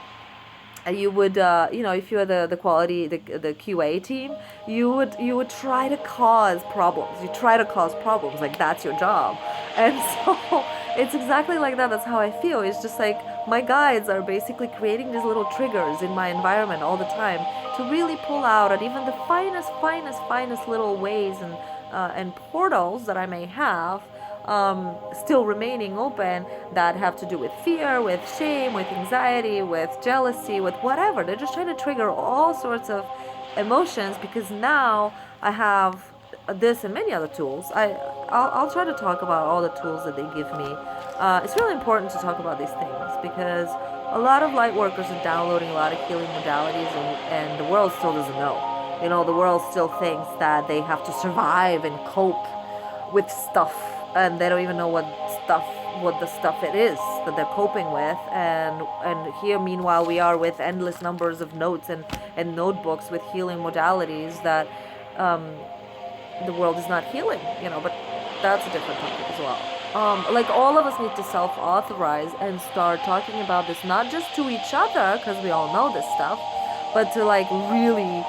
Speaker 1: you would if you're the quality, the QA team, you would try to cause problems. You try to cause problems, like that's your job. And so it's exactly like that. That's how I feel. It's just like my guides are basically creating these little triggers in my environment all the time to really pull out at even the finest little ways and portals that I may have still remaining open, that have to do with fear, with shame, with anxiety, with jealousy, with whatever. They're just trying to trigger all sorts of emotions, because now I have this and many other tools. I'll try to talk about all the tools that they give me. It's really important to talk about these things, because a lot of light workers are downloading a lot of healing modalities, and the world still doesn't know. The world still thinks that they have to survive and cope with stuff, and they don't even know what the stuff it is that they're coping with. And here, meanwhile, we are with endless numbers of notes and notebooks with healing modalities that the world is not healing, but that's a different topic as well. Like all of us need to self-authorize and start talking about this, not just to each other, because we all know this stuff, but to like really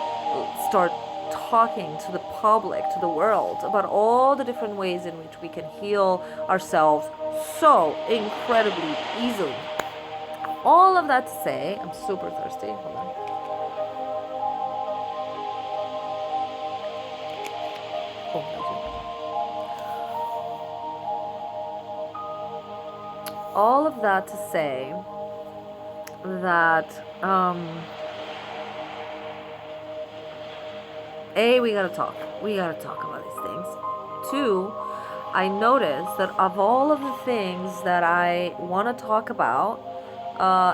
Speaker 1: start talking to the public, to the world, about all the different ways in which we can heal ourselves so incredibly easily. All of that to say, I'm super thirsty. Hold on. Oh, thank you. All of that to say that A, we gotta talk. We gotta talk about these things. 2, I noticed that of all of the things that I want to talk about,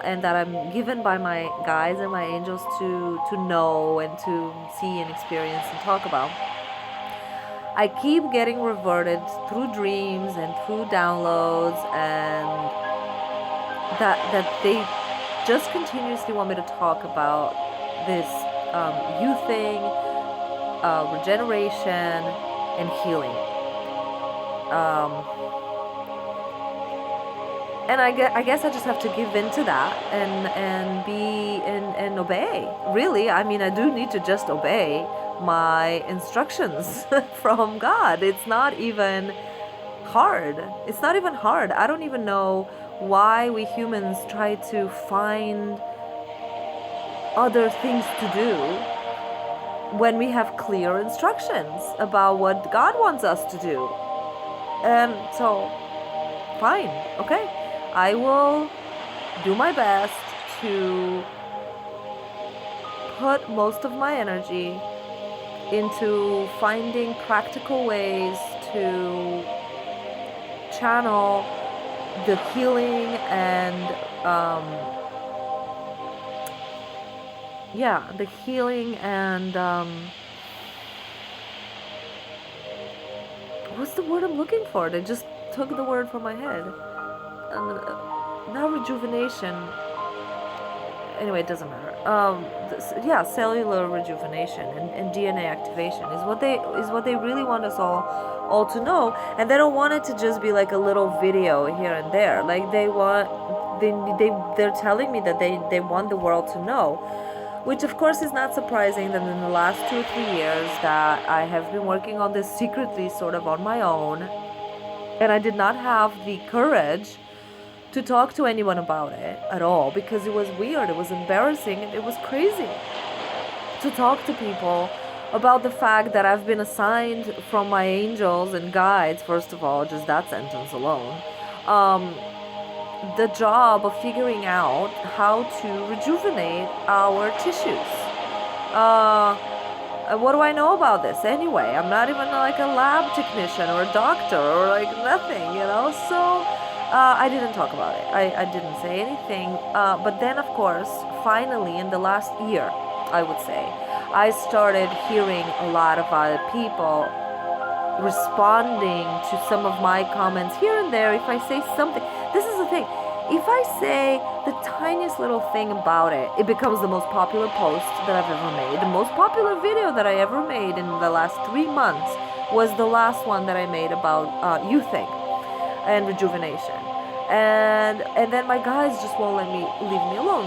Speaker 1: and that I'm given by my guides and my angels to know and to see and experience and talk about, I keep getting reverted through dreams and through downloads, and that they just continuously want me to talk about this you thing, regeneration and healing. And I guess I just have to give in to that and be and obey. Really, I mean, I do need to just obey my instructions from God. It's not even hard. It's not even hard. I don't even know why we humans try to find other things to do when we have clear instructions about what God wants us to do. So, fine, okay. I will do my best to put most of my energy into finding practical ways to channel the healing and the healing and what's the word I'm looking for? They just took the word from my head. Not rejuvenation. Anyway, it doesn't matter. Cellular rejuvenation and DNA activation is what they really want us all to know, and they don't want it to just be like a little video here and there. Like they're telling me that they want the world to know, which of course is not surprising that in the last 2 or 3 years that I have been working on this secretly, sort of on my own, and I did not have the courage to talk to anyone about it at all, because it was weird, it was embarrassing, and it was crazy to talk to people about the fact that I've been assigned from my angels and guides, first of all, just that sentence alone, the job of figuring out how to rejuvenate our tissues. What do I know about this anyway? I'm not even like a lab technician or a doctor or like nothing, so I didn't talk about it. I didn't say anything. But then, of course, finally, in the last year, I would say, I started hearing a lot of other people responding to some of my comments here and there. If I say something, this is the thing. If I say the tiniest little thing about it, it becomes the most popular post that I've ever made. The most popular video that I ever made in the last 3 months was the last one that I made about youthing and rejuvenation. And then my guys just won't leave me alone.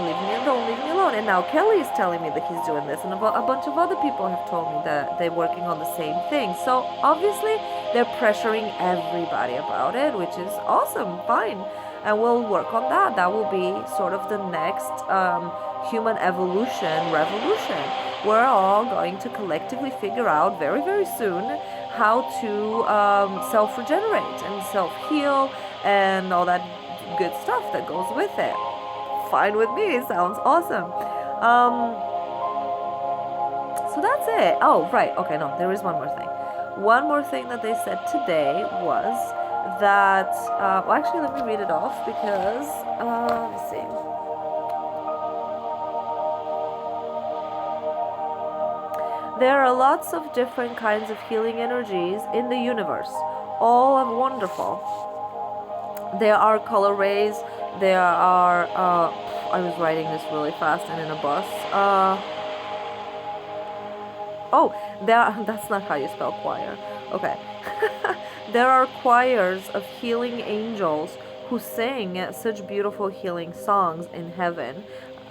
Speaker 1: And now Kelly is telling me that he's doing this, and a bunch of other people have told me that they're working on the same thing. So obviously they're pressuring everybody about it, which is awesome, fine. And we'll work on that. That will be sort of the next human revolution. We're all going to collectively figure out very, very soon how to self-regenerate and self-heal and all that good stuff that goes with it. Fine with me. Sounds awesome. So that's it. Oh, right. Okay, no, there is one more thing. One more thing that they said today was that, actually, let me read it off because, let's see. There are lots of different kinds of healing energies in the universe. All are wonderful. There are color rays. There are, I was writing this really fast and in a bus. That's not how you spell choir. Okay. There are choirs of healing angels who sing such beautiful healing songs in heaven.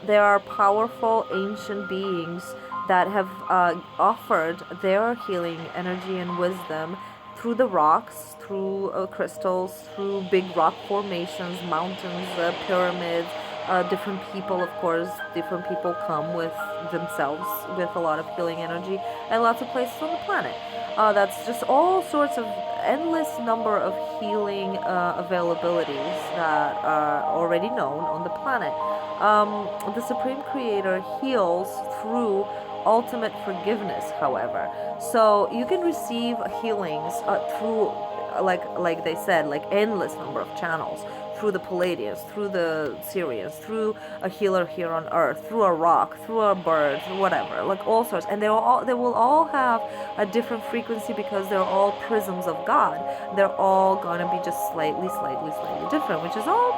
Speaker 1: There are powerful ancient beings that have offered their healing energy and wisdom through the rocks, through crystals, through big rock formations, mountains, pyramids, different people, of course. Different people come with themselves with a lot of healing energy, and lots of places on the planet. That's just all sorts of endless number of healing availabilities that are already known on the planet. The Supreme Creator heals through ultimate forgiveness, however. So you can receive healings through, like they said, like endless number of channels, through the Palladians, through the Syrians, through a healer here on Earth, through a rock, through a bird, through whatever, like all sorts. And they will all have a different frequency because they're all prisms of God. They're all going to be just slightly different, which is all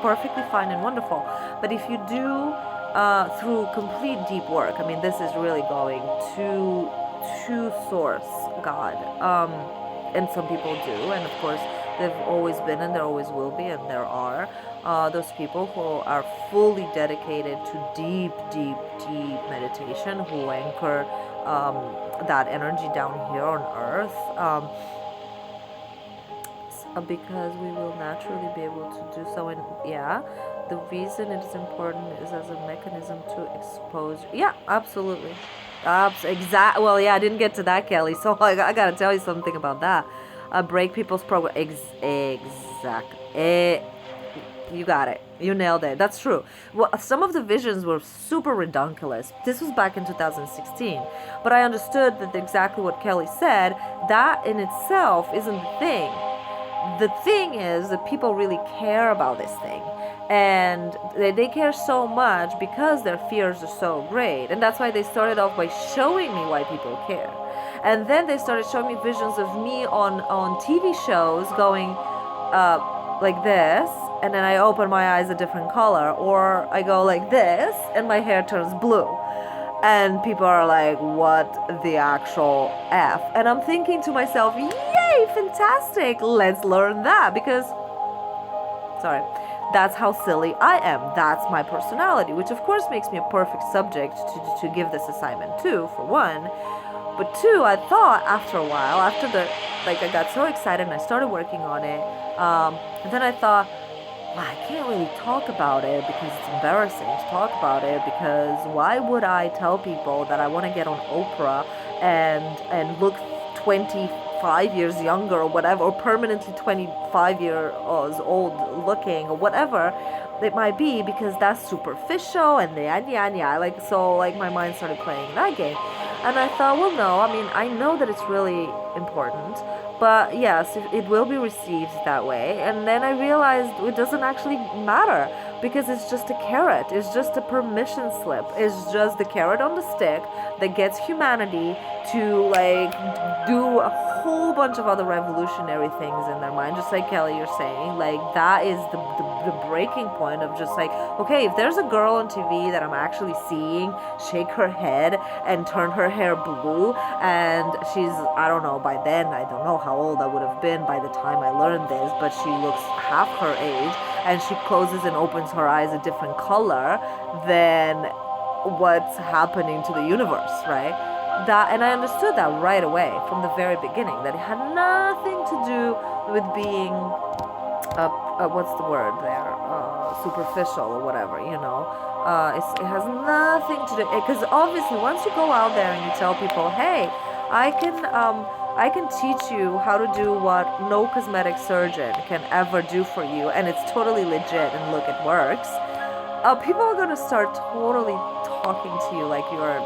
Speaker 1: perfectly fine and wonderful. But if you do through complete deep work, I mean, this is really going to source God, and some people do, and of course they've always been and there always will be, and there are those people who are fully dedicated to deep meditation, who anchor that energy down here on Earth. because we will naturally be able to do so. And yeah, the reason it is important is as a mechanism to expose. Yeah, absolutely. Well, yeah, I didn't get to that, Kelly. So I gotta tell you something about that. Break people's program. Exact. You got it. You nailed it. That's true. Well, some of the visions were super redunculous. This was back in 2016. But I understood that exactly what Kelly said, that in itself isn't the thing. The thing is that people really care about this thing. And they care so much because their fears are so great. And that's why they started off by showing me why people care. And then they started showing me visions of me on TV shows going like this, and then I open my eyes a different color, or I go like this and my hair turns blue, and people are like, what the actual F? And I'm thinking to myself, yay, fantastic, let's learn that, because sorry, that's how silly I am. That's my personality, which of course makes me a perfect subject to give this assignment to, for one. But two, I thought after a while, after I got so excited and I started working on it, and then I thought, well, I can't really talk about it because it's embarrassing to talk about it, because why would I tell people that I want to get on Oprah and look 25 years younger or whatever, or permanently 25 years old looking or whatever it might be, because that's superficial and my mind started playing that game. And I thought, well, no, I mean, I know that it's really important, but yes, it will be received that way. And then I realized it doesn't actually matter, because it's just a carrot. It's just a permission slip. It's just the carrot on the stick that gets humanity to do a whole bunch of other revolutionary things in their mind. Just like Kelly, you're saying, that is the breaking point of just okay, if there's a girl on TV that I'm actually seeing shake her head and turn her hair blue, and she's, I don't know, by then, I don't know how old I would have been by the time I learned this, but she looks half her age, and she closes and opens her eyes a different color, then what's happening to the universe, right? And I understood that right away from the very beginning, that it had nothing to do with being what's the word there, superficial or whatever, it has nothing to do, because obviously once you go out there and you tell people, hey, I can teach you how to do what no cosmetic surgeon can ever do for you, and it's totally legit, and look, it works, people are going to start totally talking to you like you're,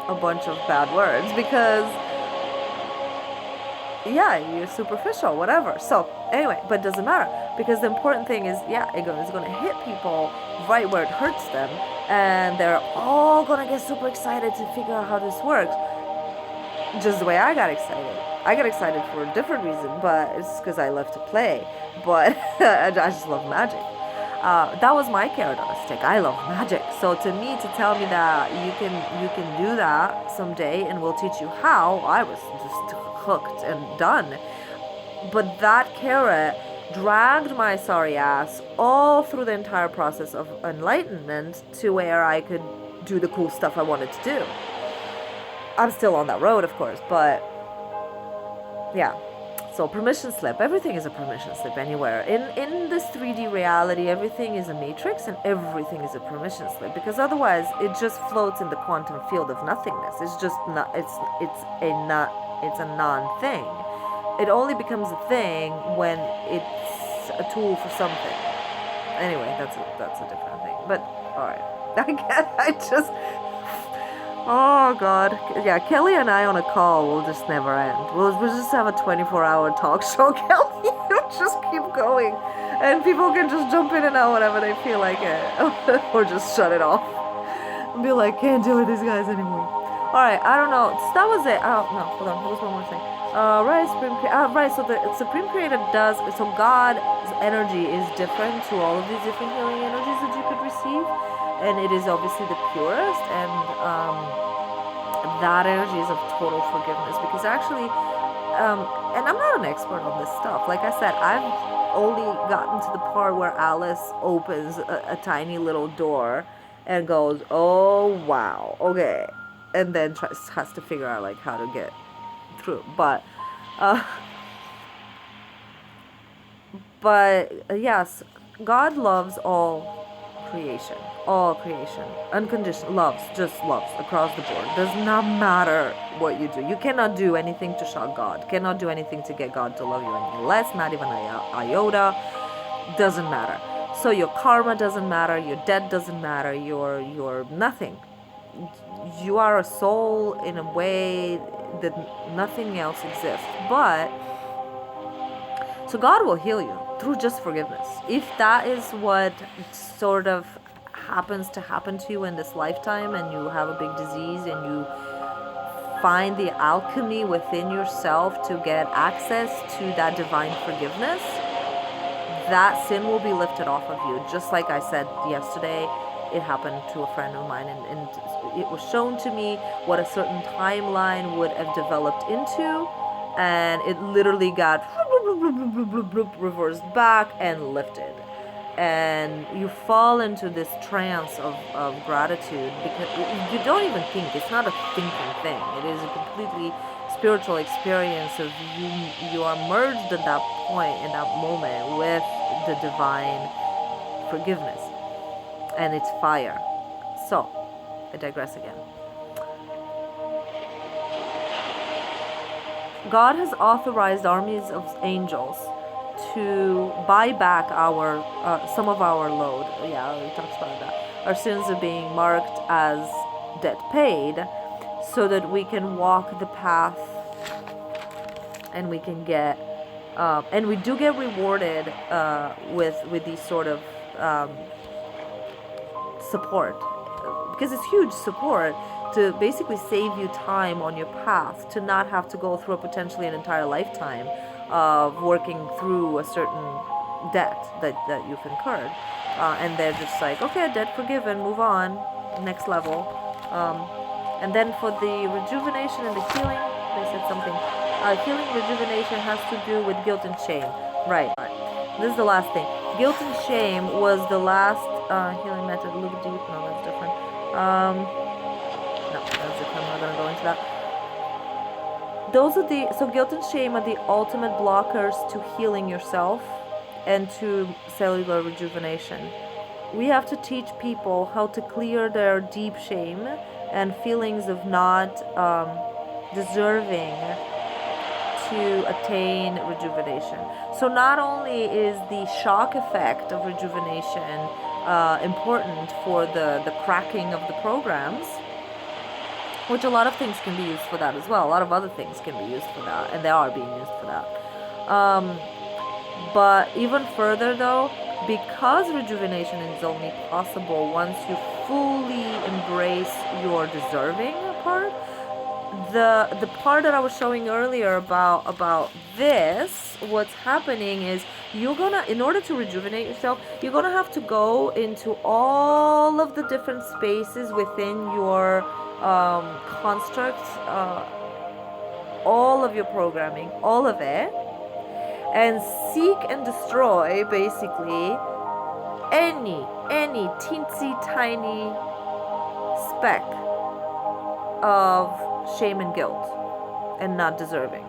Speaker 1: a bunch of bad words, because yeah, you're superficial, whatever. So anyway, but it doesn't matter, because the important thing is, yeah, it's going to hit people right where it hurts them, and they're all going to get super excited to figure out how this works, just the way I got excited. I got excited for a different reason, but it's because I love to play, but I just love magic. That was my carrot on a stick. I love magic. So to me, to tell me that you can do that someday and we'll teach you how, I was just hooked and done. But that carrot dragged my sorry ass all through the entire process of enlightenment to where I could do the cool stuff I wanted to do. I'm still on that road, of course, but yeah. So permission slip, everything is a permission slip anywhere. In this 3D reality, everything is a matrix and everything is a permission slip, because otherwise it just floats in the quantum field of nothingness. It's just not, it's a non-thing. It only becomes a thing when it's a tool for something. Anyway, that's a different thing. But all right, oh God, yeah, Kelly and I on a call will just never end. We'll just have a 24-hour talk show, Kelly. We'll just keep going, and people can just jump in and out whenever they feel like it, or just shut it off and be like, can't deal with these guys anymore. All right, I don't know. So that was it. Oh no, hold on. There was one more thing. Right. So the Supreme Creator does. So God's energy is different to all of these different healing energies that you could receive, and it is obviously the purest, and that energy is of total forgiveness, because actually, and I'm not an expert on this stuff. Like I said, I've only gotten to the part where Alice opens a tiny little door and goes, oh wow, okay, and then has to figure out how to get through. But Uh, but yes, God loves all creation, unconditional loves, just loves across the board. Does not matter what you do. You cannot do anything to shock God. Cannot do anything to get God to love you any less. Not even iota. Doesn't matter. So your karma doesn't matter. Your debt doesn't matter. Your nothing. You are a soul in a way that nothing else exists. But so God will heal you through just forgiveness. If that is what sort of happens to happen to you in this lifetime, and you have a big disease and you find the alchemy within yourself to get access to that divine forgiveness, that sin will be lifted off of you. Just like I said yesterday, it happened to a friend of mine, and it was shown to me what a certain timeline would have developed into, and it literally got reversed back and lifted. And you fall into this trance of gratitude, because you don't even think. It's not a thinking thing. It is a completely spiritual experience of you are merged at that point, in that moment, with the divine forgiveness, and it's fire. So I digress again. God has authorized armies of angels to buy back our some of our load. Yeah, we talked about that. Our sins are being marked as debt paid, so that we can walk the path, and we can get and we do get rewarded with these sort of support, because it's huge support to basically save you time on your path, to not have to go through potentially an entire lifetime of working through a certain debt that you've incurred. And they're just like, okay, debt forgiven, move on, next level. And then for the rejuvenation and the healing, they said something. Healing rejuvenation has to do with guilt and shame. Right. This is the last thing. Guilt and shame was the last healing method. Look deep. No, that's different. No, that's different. I'm not going to go into that. So guilt and shame are the ultimate blockers to healing yourself and to cellular rejuvenation. We have to teach people how to clear their deep shame and feelings of not deserving to attain rejuvenation. So not only is the shock effect of rejuvenation important for the cracking of the programs, which a lot of things can be used for that as well. A lot of other things can be used for that, and they are being used for that. But even further though, because rejuvenation is only possible once you fully embrace your deserving part, the part that I was showing earlier about this, what's happening is you're gonna, in order to rejuvenate yourself, you're gonna have to go into all of the different spaces within your constructs, all of your programming, all of it, and seek and destroy basically any teensy tiny speck of shame and guilt and not deserving.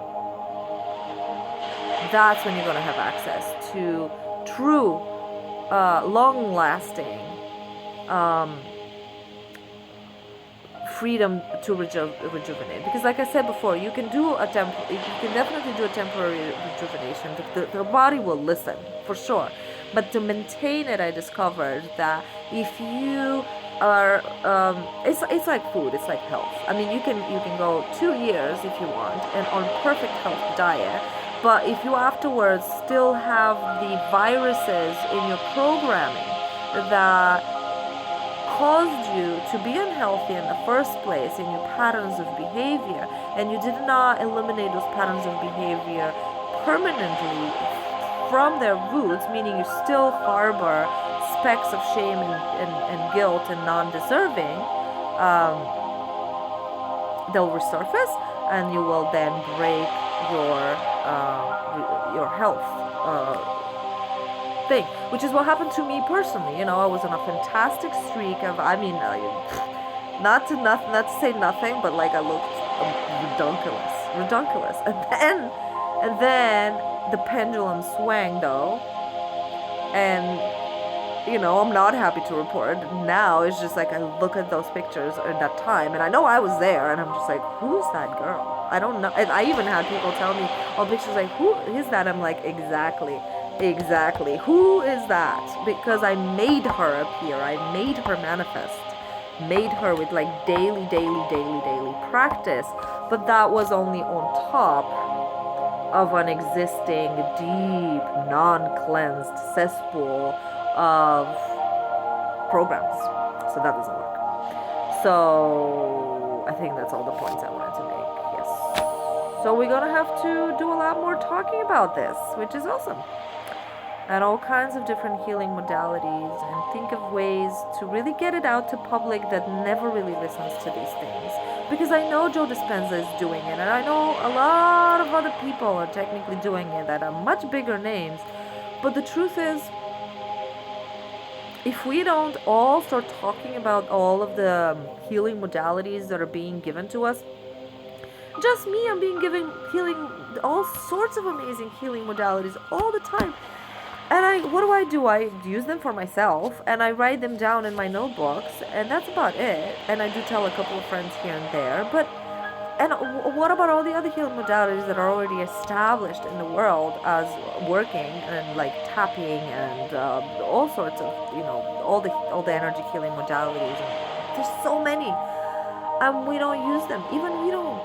Speaker 1: That's when you're going to have access to true long-lasting freedom to rejuvenate. Because like I said before, you can definitely do a temporary rejuvenation. The body will listen for sure, but to maintain it, I discovered that if you are it's like food, it's like health. I mean, you can go 2 years if you want and on perfect health diet, but if you afterwards still have the viruses in your programming that caused you to be unhealthy in the first place, in your patterns of behavior, and you did not eliminate those patterns of behavior permanently from their roots, meaning you still harbor specks of shame and guilt and non-deserving, they'll resurface, and you will then break your health thing, which is what happened to me personally. You know, I was on a fantastic streak of, I mean, not to say nothing, but like I looked redonkulous, and then And then the pendulum swung though, and I'm not happy to report. Now it's just like I look at those pictures at that time, and I know I was there, and I'm just like, who's that girl? I don't know. And I even had people tell me on pictures like, who is that? I'm like, exactly. Who is that? Because I made her appear. I made her manifest. Made her with like daily practice. But that was only on top of an existing deep, non-cleansed cesspool of programs. So that doesn't work. So I think that's all the points I wanted to make. Yes. So we're gonna have to do a lot more talking about this, which is awesome. And all kinds of different healing modalities, and think of ways to really get it out to public that never really listens to these things. Because I know Joe Dispenza is doing it, and I know a lot of other people are technically doing it that are much bigger names. But the truth is, if we don't all start talking about all of the healing modalities that are being given to us, just me, I'm being given all sorts of amazing healing modalities all the time. And what do? I use them for myself, and I write them down in my notebooks, and that's about it. And I do tell a couple of friends here and there. And what about all the other healing modalities that are already established in the world as working, and like tapping and all sorts of, all the energy healing modalities. And there's so many, and we don't use them. Even we don't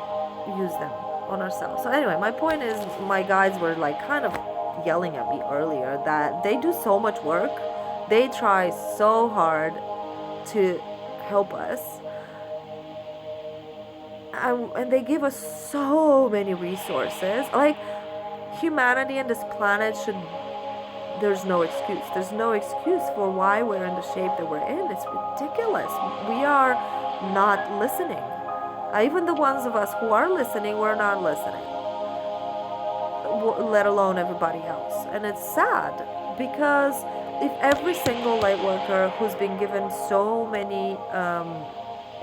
Speaker 1: use them on ourselves. So anyway, my point is, my guides were like kind of yelling at me earlier that they do so much work. They try so hard to help us. And they give us so many resources. Like, humanity and this planet there's no excuse. There's no excuse for why we're in the shape that we're in. It's ridiculous. We are not listening. Even the ones of us who are listening, we're not listening. Let alone everybody else. And it's sad, because if every single light worker who's been given so many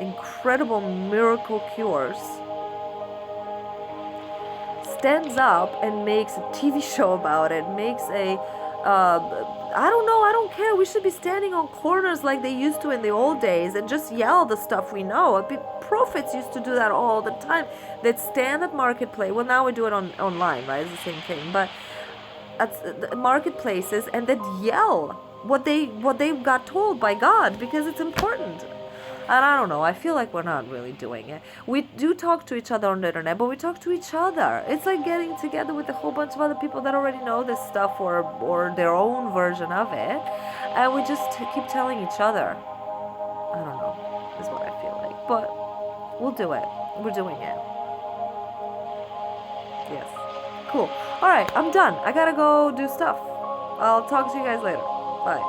Speaker 1: incredible miracle cures stands up and makes a TV show about it, makes I don't know, I don't care. We should be standing on corners like they used to in the old days and just yell the stuff we know. Prophets used to do that all the time. They'd stand at marketplace. Well, now we do it online, right? It's the same thing. But at the marketplaces, and they'd yell what they got told by God, because it's important. And I don't know, I feel like we're not really doing it. We do talk to each other on the internet, but we talk to each other. It's like getting together with a whole bunch of other people that already know this stuff, or their own version of it. And we just keep telling each other. I don't know, is what I feel like. But we'll do it. We're doing it. Yes. Cool. Alright, I'm done. I gotta go do stuff. I'll talk to you guys later. Bye.